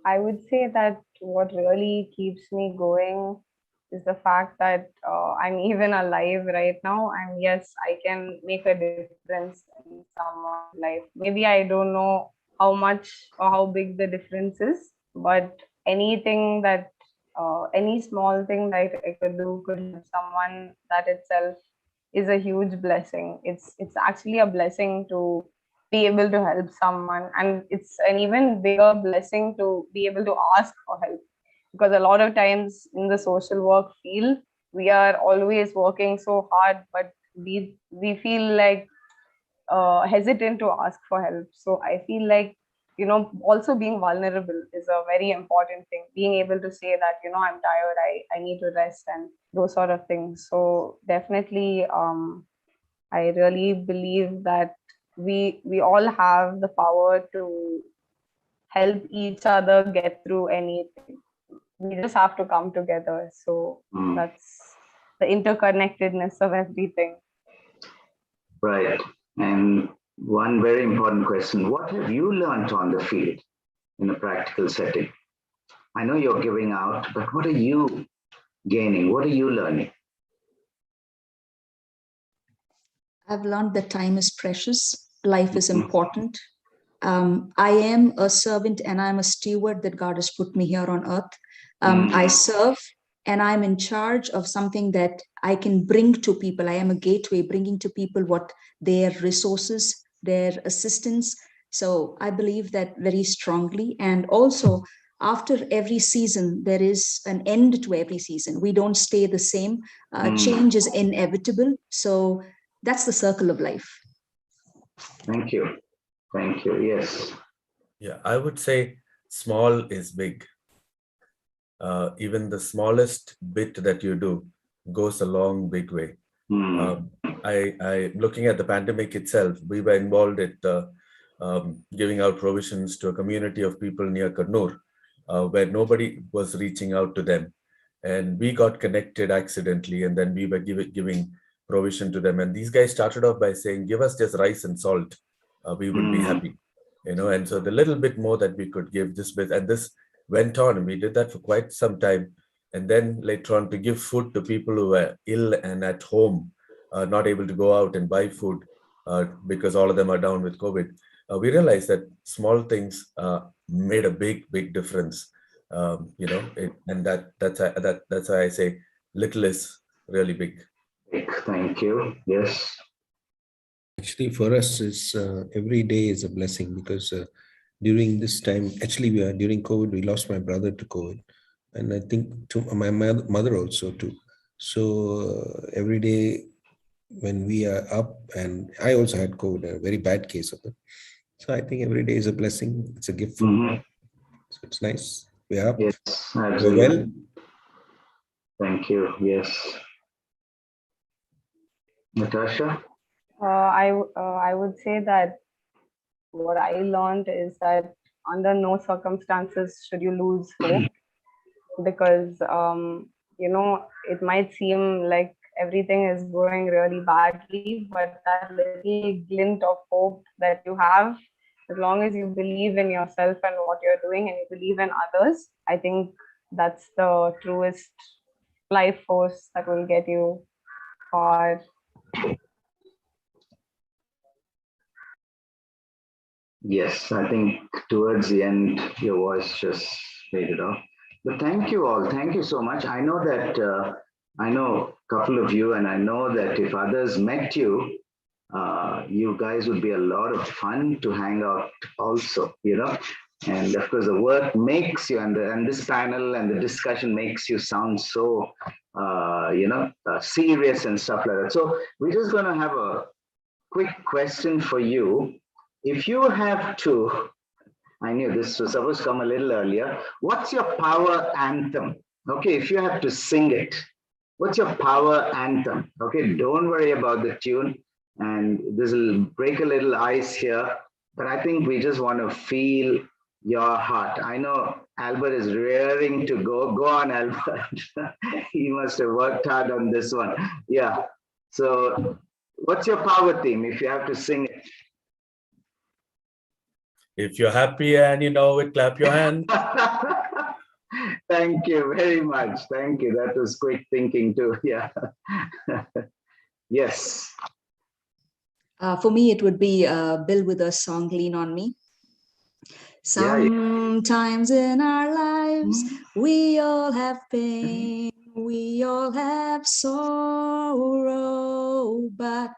I would say that what really keeps me going is the fact that I'm even alive right now, and yes, I can make a difference in someone's life. Maybe I don't know how much or how big the difference is, but anything that any small thing that I could do could help someone, that itself is a huge blessing. It's actually a blessing to be able to help someone, and it's an even bigger blessing to be able to ask for help, because a lot of times in the social work field we are always working so hard, but we feel like hesitant to ask for help. So I feel like, also being vulnerable is a very important thing, being able to say that, I'm tired, I need to rest, and those sort of things. So definitely I really believe that we all have the power to help each other get through anything. We just have to come together. So that's the interconnectedness of everything. Right. And one very important question: what have you learned on the field in a practical setting? I know you're giving out, but what are you gaining? What are you learning? I've learned that time is precious, life is important. I am a servant and I'm a steward that God has put me here on earth. I serve and I'm in charge of something that I can bring to people. I am a gateway, bringing to people what their resources, their assistance. So I believe that very strongly. And also, after every season, there is an end to every season. We don't stay the same. Change is inevitable. So that's the circle of life. Thank you. Thank you. Yes. Yeah, I would say small is big. Even the smallest bit that you do goes a long, big way. I looking at the pandemic itself, we were involved in giving out provisions to a community of people near Kannur, where nobody was reaching out to them. And we got connected accidentally, and then we were giving provision to them. And these guys started off by saying, give us just rice and salt. We would be happy, and so the little bit more that we could give this bit, and this went on, and we did that for quite some time. And then later on, to give food to people who were ill and at home, not able to go out and buy food because all of them are down with COVID. We realized that small things made a big difference, and that's why I say little is really big. Thank you. Yes. Actually, for us, is every day is a blessing, because during this time, actually, during COVID, we lost my brother to COVID, and I think to my mother also too. So every day when we are up, and I also had COVID, a very bad case of it. So I think every day is a blessing. It's a gift from God. So it's nice. We're up. Yes, We're well. Thank you. Yes. Natasha? I would say that what I learned is that under no circumstances should you lose hope, because it might seem like everything is going really badly, but that little glint of hope that you have, as long as you believe in yourself and what you're doing and you believe in others, I think that's the truest life force that will get you far. Yes, I think towards the end, your voice just faded off. But thank you all. Thank you so much. I know that I know a couple of you, and I know that if others met you, you guys would be a lot of fun to hang out also, And of course, the work makes you, and this panel and the discussion makes you sound so, serious and stuff like that. So we're just going to have a quick question for you. If you have to, I knew this was supposed to come a little earlier. What's your power anthem? Okay, if you have to sing it, what's your power anthem? Okay, don't worry about the tune. And this will break a little ice here, but I think we just want to feel your heart. I know Albert is rearing to go. Go on, Albert. He must have worked hard on this one. Yeah. So what's your power theme if you have to sing it? If you're happy and you know it, clap your hands. Thank you very much. Thank you. That was quick thinking too. Yeah. Yes. For me, it would be Bill Withers' song "Lean on Me." Sometimes in our lives, we all have pain, we all have sorrow, but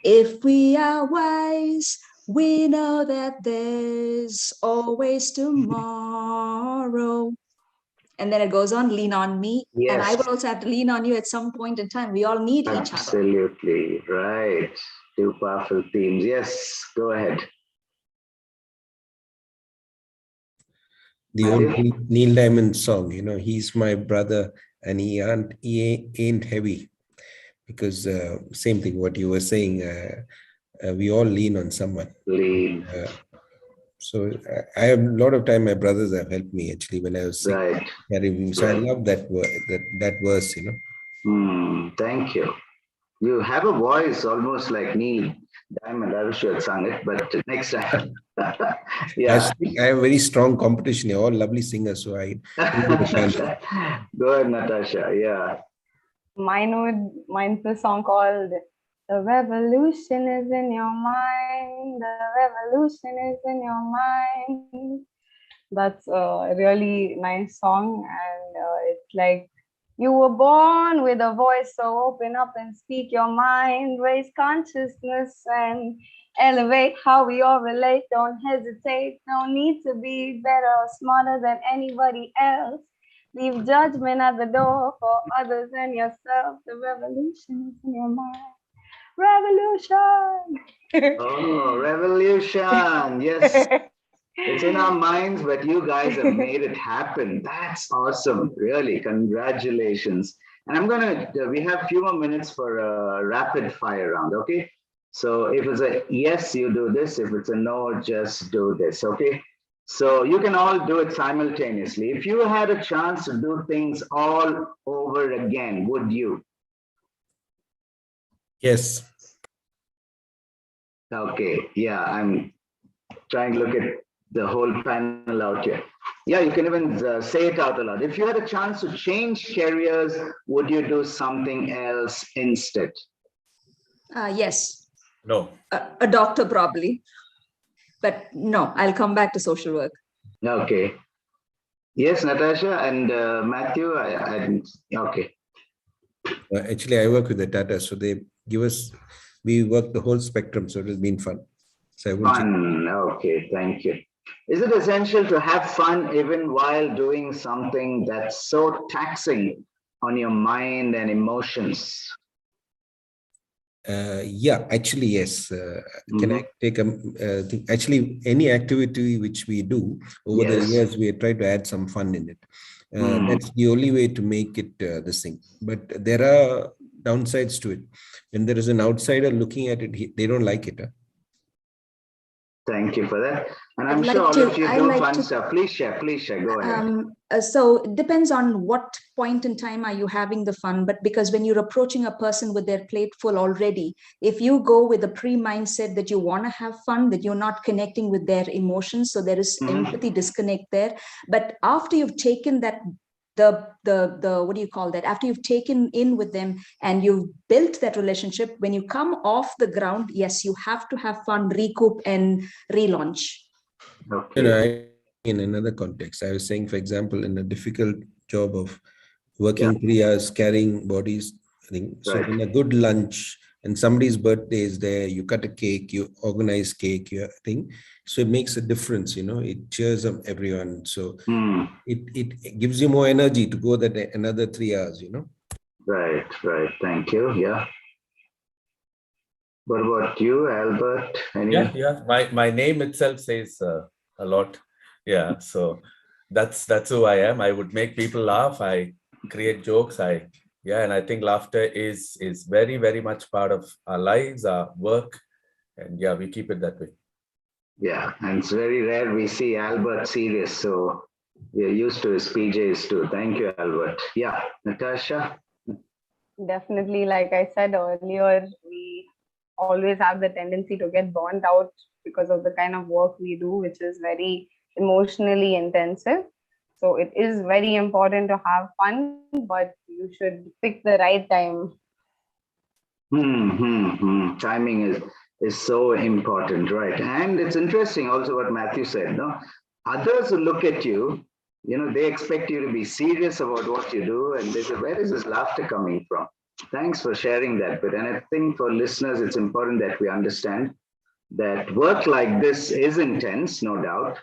if we are wise, we know that there's always tomorrow. And then it goes on, lean on me. Yes. And I will also have to lean on you at some point in time. We all need each other. Absolutely, right. Two powerful themes. Yes, go ahead. The old Neil Diamond song, he's my brother and he ain't heavy. Because same thing, what you were saying, we all lean on someone. Lean. So I have a lot of time, my brothers have helped me actually when I was sick. Right. So I love that verse, Thank you. You have a voice almost like Neil Diamond. I wish you had sung it, but next time. Yeah. I have very strong competition. You're all lovely singers, so I Go ahead, Natasha. Yeah. Mine's a song called "The Revolution Is in Your Mind." The revolution is in your mind. That's a really nice song, and it's like, you were born with a voice, so open up and speak your mind. Raise consciousness and elevate how we all relate. Don't hesitate. No need to be better or smarter than anybody else. Leave judgment at the door for others and yourself. The revolution is in your mind. Revolution. Oh, revolution. Yes. It's in our minds, but you guys have made it happen. That's awesome. Really, congratulations. And we have a few more minutes for a rapid fire round, okay? So if it's a yes, you do this. If it's a no, just do this, okay? So you can all do it simultaneously. If you had a chance to do things all over again, would you? Yes. Okay, yeah, I'm trying to look at the whole panel out here. Yeah, you can even say it out aloud. If you had a chance to change careers, would you do something else instead? Yes. No. A doctor probably. But no, I'll come back to social work. Okay. Yes, Natasha and Matthew, okay. Actually, I work with the Tata, so they give us, we work the whole spectrum, so it has been fun. So fun, okay, thank you. Is it essential to have fun even while doing something that's so taxing on your mind and emotions? Yeah, actually, yes. Can I take actually any activity which we do over the years, we try to add some fun in it. That's the only way to make it this thing. But there are downsides to it. When there is an outsider looking at it, they don't like it. Thank you for that. And I'm I'd sure like all to- of you I'd do like fun to- stuff. Please share, go ahead. So it depends on what point in time are you having the fun, but because when you're approaching a person with their plate full already, if you go with a pre-mindset that you want to have fun, that you're not connecting with their emotions, so there is empathy disconnect there. But after you've taken that, the what do you call that? After you've taken in with them and you've built that relationship, when you come off the ground, yes, you have to have fun, recoup and relaunch. Okay. In another context, I was saying, for example, in a difficult job of working 3 hours carrying bodies, I think, so in a good lunch and somebody's birthday is there, you cut a cake, you organize cake, you think, so it makes a difference, it cheers up everyone. So it gives you more energy to go that another 3 hours, Right. Thank you. Yeah. What about you, Albert? Yeah. My name itself says a lot. Yeah. So that's who I am. I would make people laugh. I create jokes. And I think laughter is very, very much part of our lives, our work, and yeah, we keep it that way. Yeah, and it's very rare we see Albert serious, so we're used to his PJs too. Thank you, Albert. Yeah, Natasha. Definitely, like I said earlier, we always have the tendency to get burnt out because of the kind of work we do, which is very emotionally intensive. So it is very important to have fun, but you should pick the right time. Timing is so important, right? And it's interesting also what Matthew said, no? Others who look at you, they expect you to be serious about what you do, and they say, where is this laughter coming from? Thanks for sharing that. But and I think for listeners, it's important that we understand that work like this is intense, no doubt.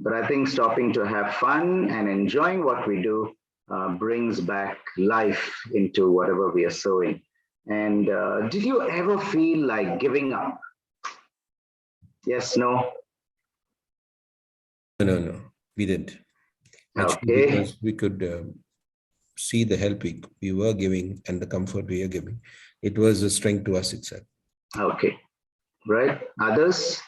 But I think stopping to have fun and enjoying what we do brings back life into whatever we are sowing. And did you ever feel like giving up? Yes, no? No, we didn't. Actually, Okay. because we could see the help we were giving and the comfort we are giving. It was a strength to us itself. Okay. Right. Others?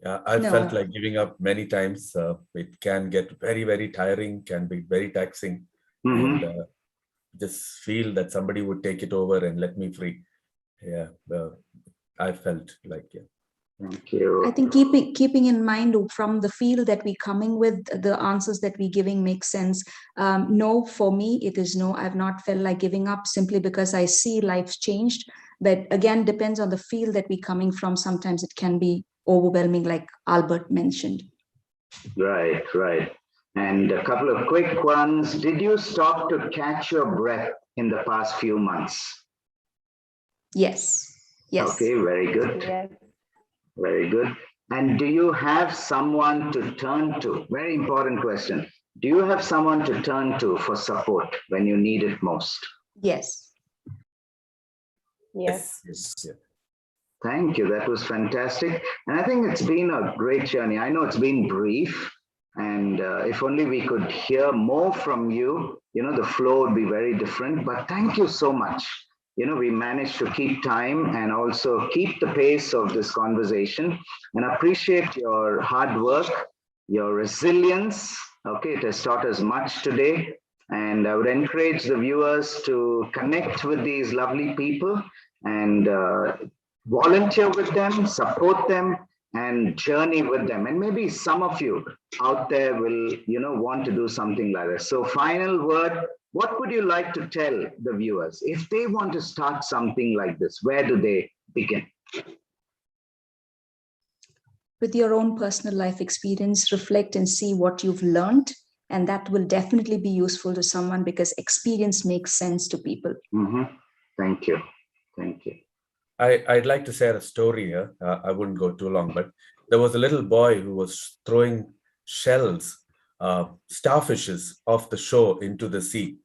Yeah, I felt like giving up many times. It can get very, very tiring, can be very taxing. And just feel that somebody would take it over and let me free. Yeah, I felt like, yeah. Thank you. I think keeping in mind from the field that we're coming with, the answers that we're giving make sense. No, for me, it is no. I've not felt like giving up simply because I see life's changed. But again, depends on the field that we're coming from. Sometimes it can be overwhelming, like Albert mentioned. Right. And a couple of quick ones. Did you stop to catch your breath in the past few months? Yes. Okay, very good. Yes. Very good. And do you have someone to turn to? Very important question. Do you have someone to turn to for support when you need it most? Yes. Yes. Yeah. Thank you. That was fantastic. And I think it's been a great journey. I know it's been brief. And if only we could hear more from you, the flow would be very different. But thank you so much. We managed to keep time and also keep the pace of this conversation, and appreciate your hard work, your resilience. Okay, it has taught us much today. And I would encourage the viewers to connect with these lovely people and volunteer with them, support them, and journey with them. And maybe some of you out there will, want to do something like this. So final word, what would you like to tell the viewers? If they want to start something like this, where do they begin? With your own personal life experience, reflect and see what you've learned. And that will definitely be useful to someone because experience makes sense to people. Thank you. Thank you. I'd like to share a story here. I wouldn't go too long, but there was a little boy who was throwing shells, starfishes off the shore into the sea.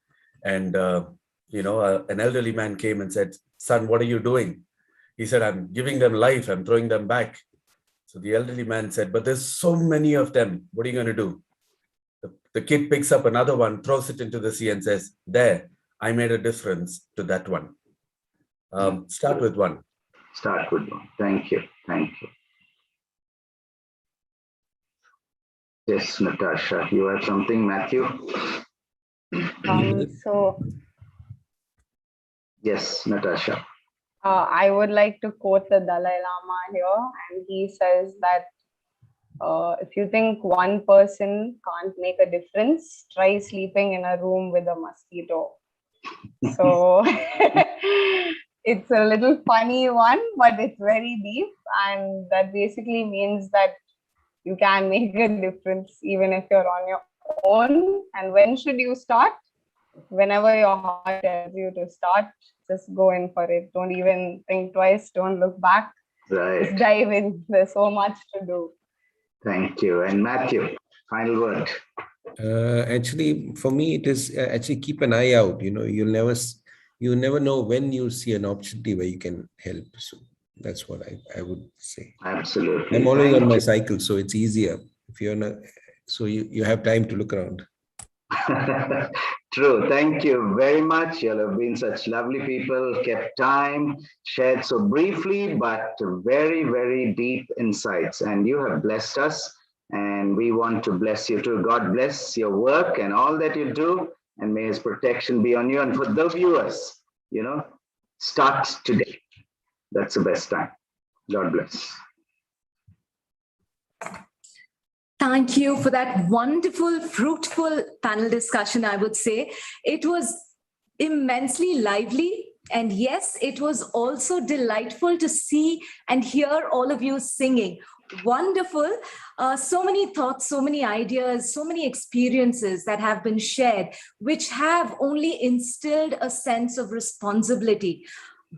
And, an elderly man came and said, "Son, what are you doing?" He said, "I'm giving them life. I'm throwing them back." So the elderly man said, "But there's so many of them. What are you going to do?" The kid picks up another one, throws it into the sea and says, "There, I made a difference to that one." Start with one. Start with one. Thank you. Thank you. Yes, Natasha, you have something, Matthew? So Yes, Natasha. I would like to quote the Dalai Lama here, and he says that if you think one person can't make a difference, try sleeping in a room with a mosquito. So it's a little funny one, but it's very deep, and that basically means that you can make a difference even if you're on your own. And when should you start? Whenever your heart tells you to start, just go in for it. Don't even think twice. Don't look back. Right. Just dive in. There's so much to do. Thank you. And Matthew, final word. Actually, for me, it is actually keep an eye out. You never know when you see an opportunity where you can help. So that's what I would say. Absolutely. I'm always on my cycle, so it's easier if you're not. So you have time to look around. True. Thank you very much. You have been such lovely people, kept time, shared so briefly, but very, very deep insights. And you have blessed us, and we want to bless you too. God bless your work and all that you do, and may His protection be on you. And for the viewers, start today. That's the best time. God bless. Thank you for that wonderful, fruitful panel discussion, I would say. It was immensely lively. And yes, it was also delightful to see and hear all of you singing. Wonderful. So many thoughts, so many ideas, so many experiences that have been shared, which have only instilled a sense of responsibility,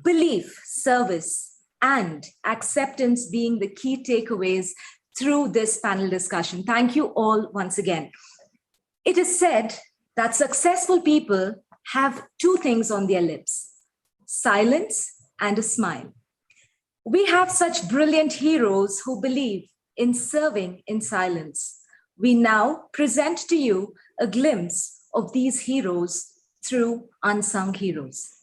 belief, service, and acceptance being the key takeaways through this panel discussion. Thank you all once again. It is said that successful people have two things on their lips: silence and a smile. We have such brilliant heroes who believe in serving in silence. We now present to you a glimpse of these heroes through Unsung Heroes.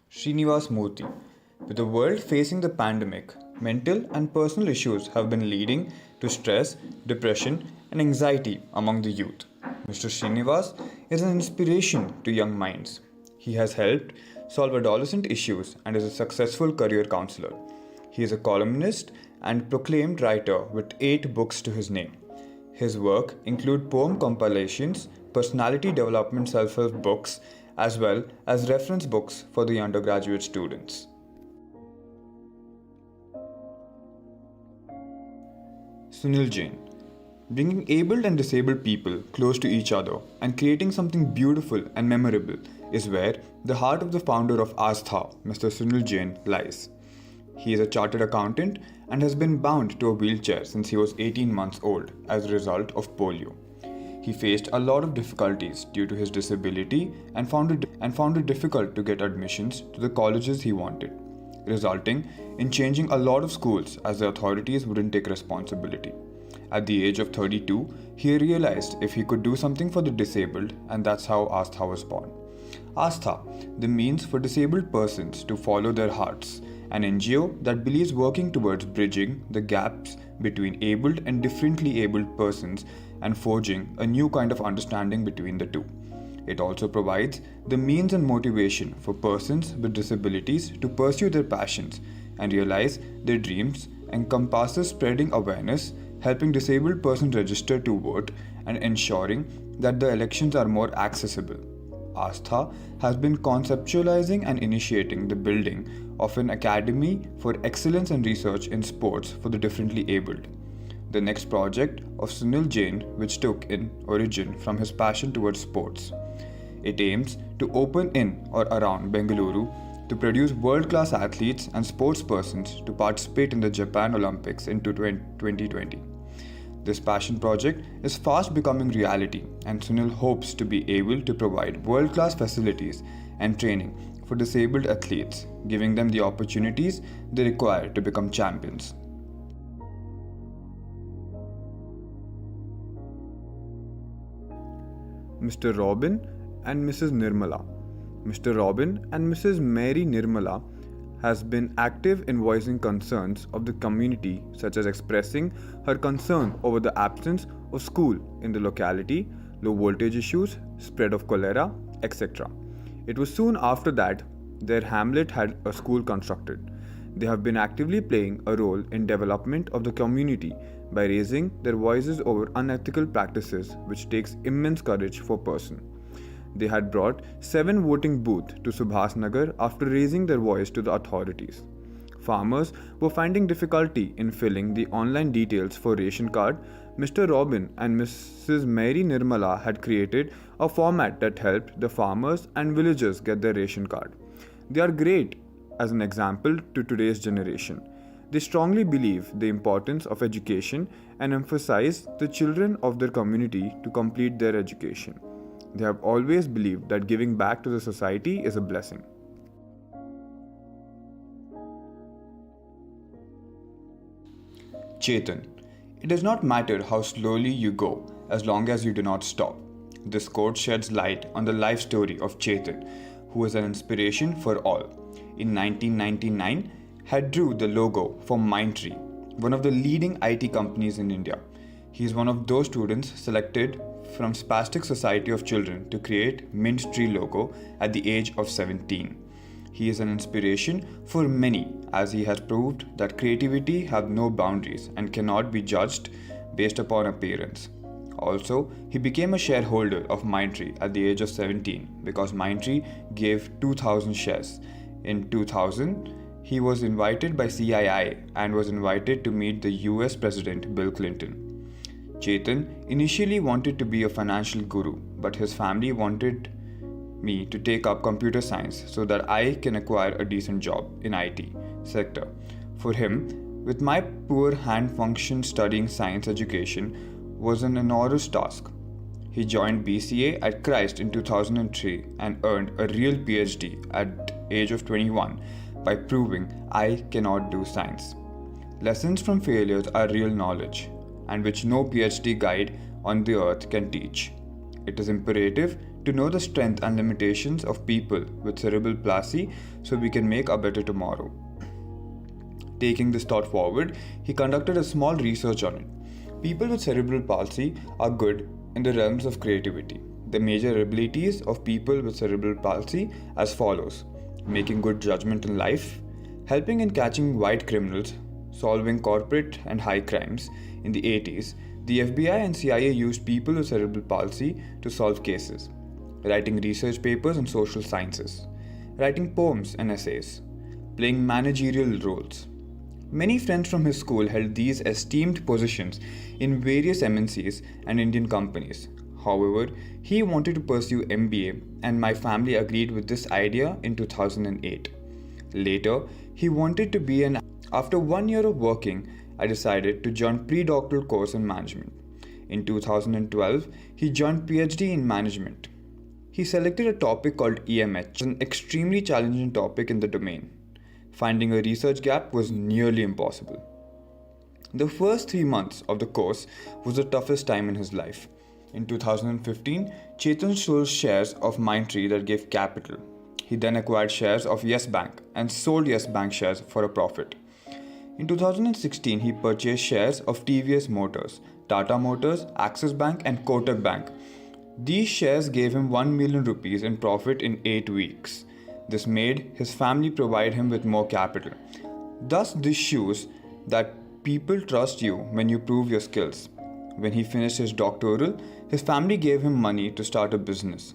Srinivas Murthy. With the world facing the pandemic, mental and personal issues have been leading to stress, depression, and anxiety among the youth. Mr. Srinivas is an inspiration to young minds. He has helped solve adolescent issues and is a successful career counselor. He is a columnist and proclaimed writer with 8 books to his name. His work include poem compilations, personality development self-help books, as well as reference books for the undergraduate students. Sunil Jain. Bringing abled and disabled people close to each other and creating something beautiful and memorable is where the heart of the founder of Astha, Mr. Sunil Jain, lies. He is a chartered accountant and has been bound to a wheelchair since he was 18 months old as a result of polio. He faced a lot of difficulties due to his disability and found it difficult to get admissions to the colleges he wanted, resulting in changing a lot of schools as the authorities wouldn't take responsibility. At the age of 32, he realized if he could do something for the disabled, and that's how Astha was born. Astha, the means for disabled persons to follow their hearts, an NGO that believes working towards bridging the gaps between abled and differently abled persons and forging a new kind of understanding between the two. It also provides the means and motivation for persons with disabilities to pursue their passions and realize their dreams, encompasses spreading awareness, helping disabled persons register to vote, and ensuring that the elections are more accessible. Astha has been conceptualizing and initiating the building of an academy for excellence and research in sports for the differently abled. The next project of Sunil Jain, which took in origin from his passion towards sports. It aims to open in or around Bangalore to produce world-class athletes and sportspersons to participate in the Japan Olympics in 2020. This passion project is fast becoming reality, and Sunil hopes to be able to provide world-class facilities and training for disabled athletes, giving them the opportunities they require to become champions. Mr. Robin and Mrs. Nirmala. Mr. Robin and Mrs. Mary Nirmala has been active in voicing concerns of the community, such as expressing her concern over the absence of school in the locality, low voltage issues, spread of cholera, etc. It was soon after that their hamlet had a school constructed. They have been actively playing a role in development of the community by raising their voices over unethical practices, which takes immense courage for a person. They had brought 7 voting booths to Subhas Nagar after raising their voice to the authorities. Farmers were finding difficulty in filling the online details for ration card. Mr. Robin and Mrs. Mary Nirmala had created a format that helped the farmers and villagers get their ration card. They are great as an example to today's generation. They strongly believe the importance of education and emphasize the children of their community to complete their education. They have always believed that giving back to the society is a blessing. Chetan. It does not matter how slowly you go as long as you do not stop. This quote sheds light on the life story of Chetan, who was an inspiration for all. In 1999, had drew the logo for Mindtree, one of the leading IT companies in India. He is one of those students selected from Spastic Society of Children to create Mindtree logo at the age of 17. He is an inspiration for many, as he has proved that creativity has no boundaries and cannot be judged based upon appearance. Also, he became a shareholder of Mindtree at the age of 17 because Mindtree gave 2,000 shares. In 2000, he was invited by CII and was invited to meet the US President Bill Clinton. Chetan initially wanted to be a financial guru, but his family wanted me to take up computer science so that I can acquire a decent job in IT sector. For him, with my poor hand function, studying science education was an enormous task. He joined BCA at Christ in 2003 and earned a real PhD at age of 21 by proving I cannot do science. Lessons from failures are real knowledge, and which no PhD guide on the earth can teach. It is imperative to know the strength and limitations of people with cerebral palsy so we can make a better tomorrow. Taking this thought forward, he conducted a small research on it. People with cerebral palsy are good in the realms of creativity. The major abilities of people with cerebral palsy as follows: making good judgment in life, helping in catching white criminals, solving corporate and high crimes. In the 80s, the FBI and CIA used people with cerebral palsy to solve cases, writing research papers in social sciences, writing poems and essays, playing managerial roles. Many friends from his school held these esteemed positions in various MNCs and Indian companies. However, he wanted to pursue MBA, and my family agreed with this idea in 2008. Later, he wanted to be an. After 1 year of working, I decided to join pre-doctoral course in management. In 2012, he joined PhD in management. He selected a topic called EMH, an extremely challenging topic in the domain. Finding a research gap was nearly impossible. The first 3 months of the course was the toughest time in his life. In 2015, Chetan sold shares of Mindtree that gave capital. He then acquired shares of Yes Bank and sold Yes Bank shares for a profit. In 2016, he purchased shares of TVS Motors, Tata Motors, Axis Bank and Kotak Bank. These shares gave him 1 million rupees in profit in 8 weeks. This made his family provide him with more capital. Thus, this shows that people trust you when you prove your skills. When he finished his doctoral, his family gave him money to start a business.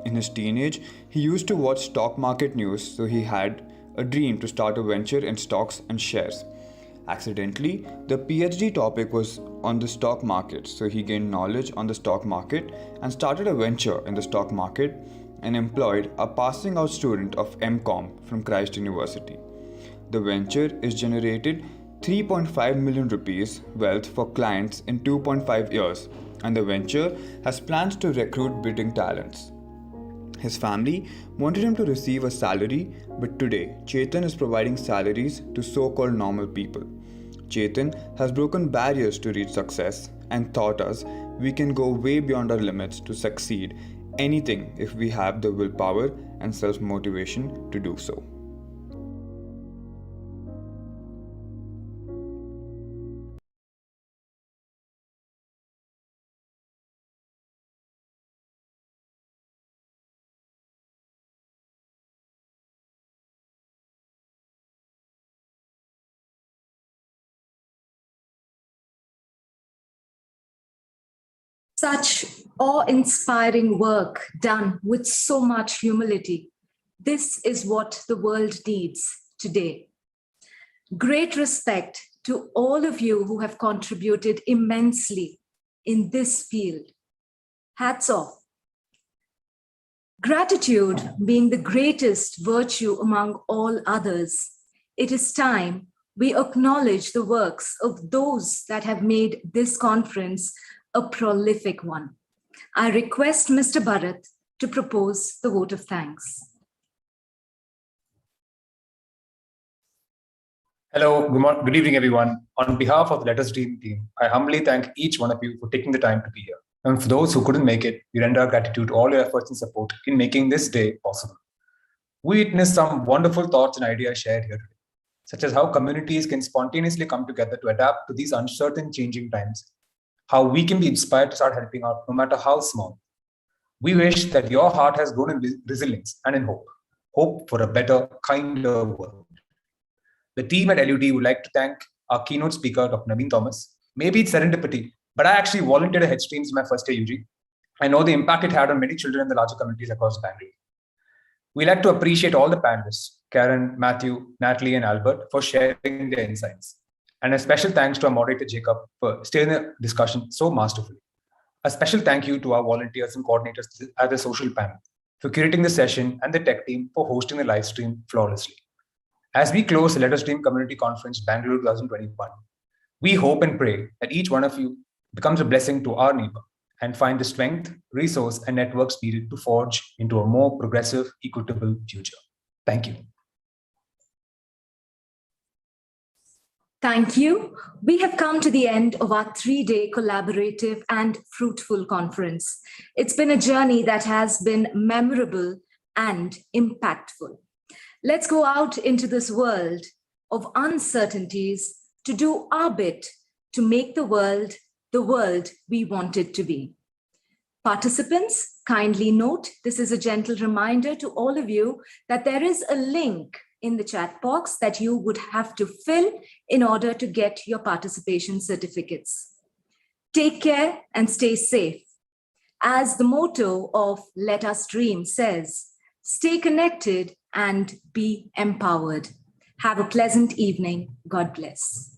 In his teenage, he used to watch stock market news, so he had a dream to start a venture in stocks and shares. Accidentally, the PhD topic was on the stock market, so he gained knowledge on the stock market and started a venture in the stock market and employed a passing out student of MCOM from Christ University. The venture is generated 3.5 million rupees wealth for clients in 2.5 years, and the venture has plans to recruit budding talents. His family wanted him to receive a salary, but today Chetan is providing salaries to so-called normal people. Chetan has broken barriers to reach success and taught us we can go way beyond our limits to succeed anything if we have the willpower and self-motivation to do so. Such awe-inspiring work done with so much humility. This is what the world needs today. Great respect to all of you who have contributed immensely in this field. Hats off. Gratitude being the greatest virtue among all others, it is time we acknowledge the works of those that have made this conference a prolific one. I request Mr. Bharat to propose the vote of thanks. Hello, good evening, everyone. On behalf of the Let Us Dream team, I humbly thank each one of you for taking the time to be here. And for those who couldn't make it, we render our gratitude to all your efforts and support in making this day possible. We witnessed some wonderful thoughts and ideas shared here today, such as how communities can spontaneously come together to adapt to these uncertain, changing times, how we can be inspired to start helping out no matter how small. We wish that your heart has grown in resilience and in hope for a better, kinder world. The team at LUD would like to thank our keynote speaker, Dr. Naveen Thomas. Maybe it's serendipity, but I actually volunteered at Headstreams in my first year UG. I know the impact it had on many children in the larger communities across Bangalore. We like to appreciate all the panelists, Karen, Matthew, Natalie, and Albert, for sharing their insights. And a special thanks to our moderator, Jacob, for steering the discussion so masterfully. A special thank you to our volunteers and coordinators at the social panel for curating the session and the tech team for hosting the live stream flawlessly. As we close the Let Us Dream Community Conference Bangalore 2021, we hope and pray that each one of you becomes a blessing to our neighbor and find the strength, resource, and network spirit to forge into a more progressive, equitable future. Thank you. Thank you. We have come to the end of our 3-day collaborative and fruitful conference. It's been a journey that has been memorable and impactful. Let's go out into this world of uncertainties to do our bit to make the world we want it to be. Participants, kindly note, this is a gentle reminder to all of you that there is a link in the chat box that you would have to fill in order to get your participation certificates. Take care and stay safe. As the motto of Let Us Dream says, stay connected and be empowered. Have a pleasant evening. God bless.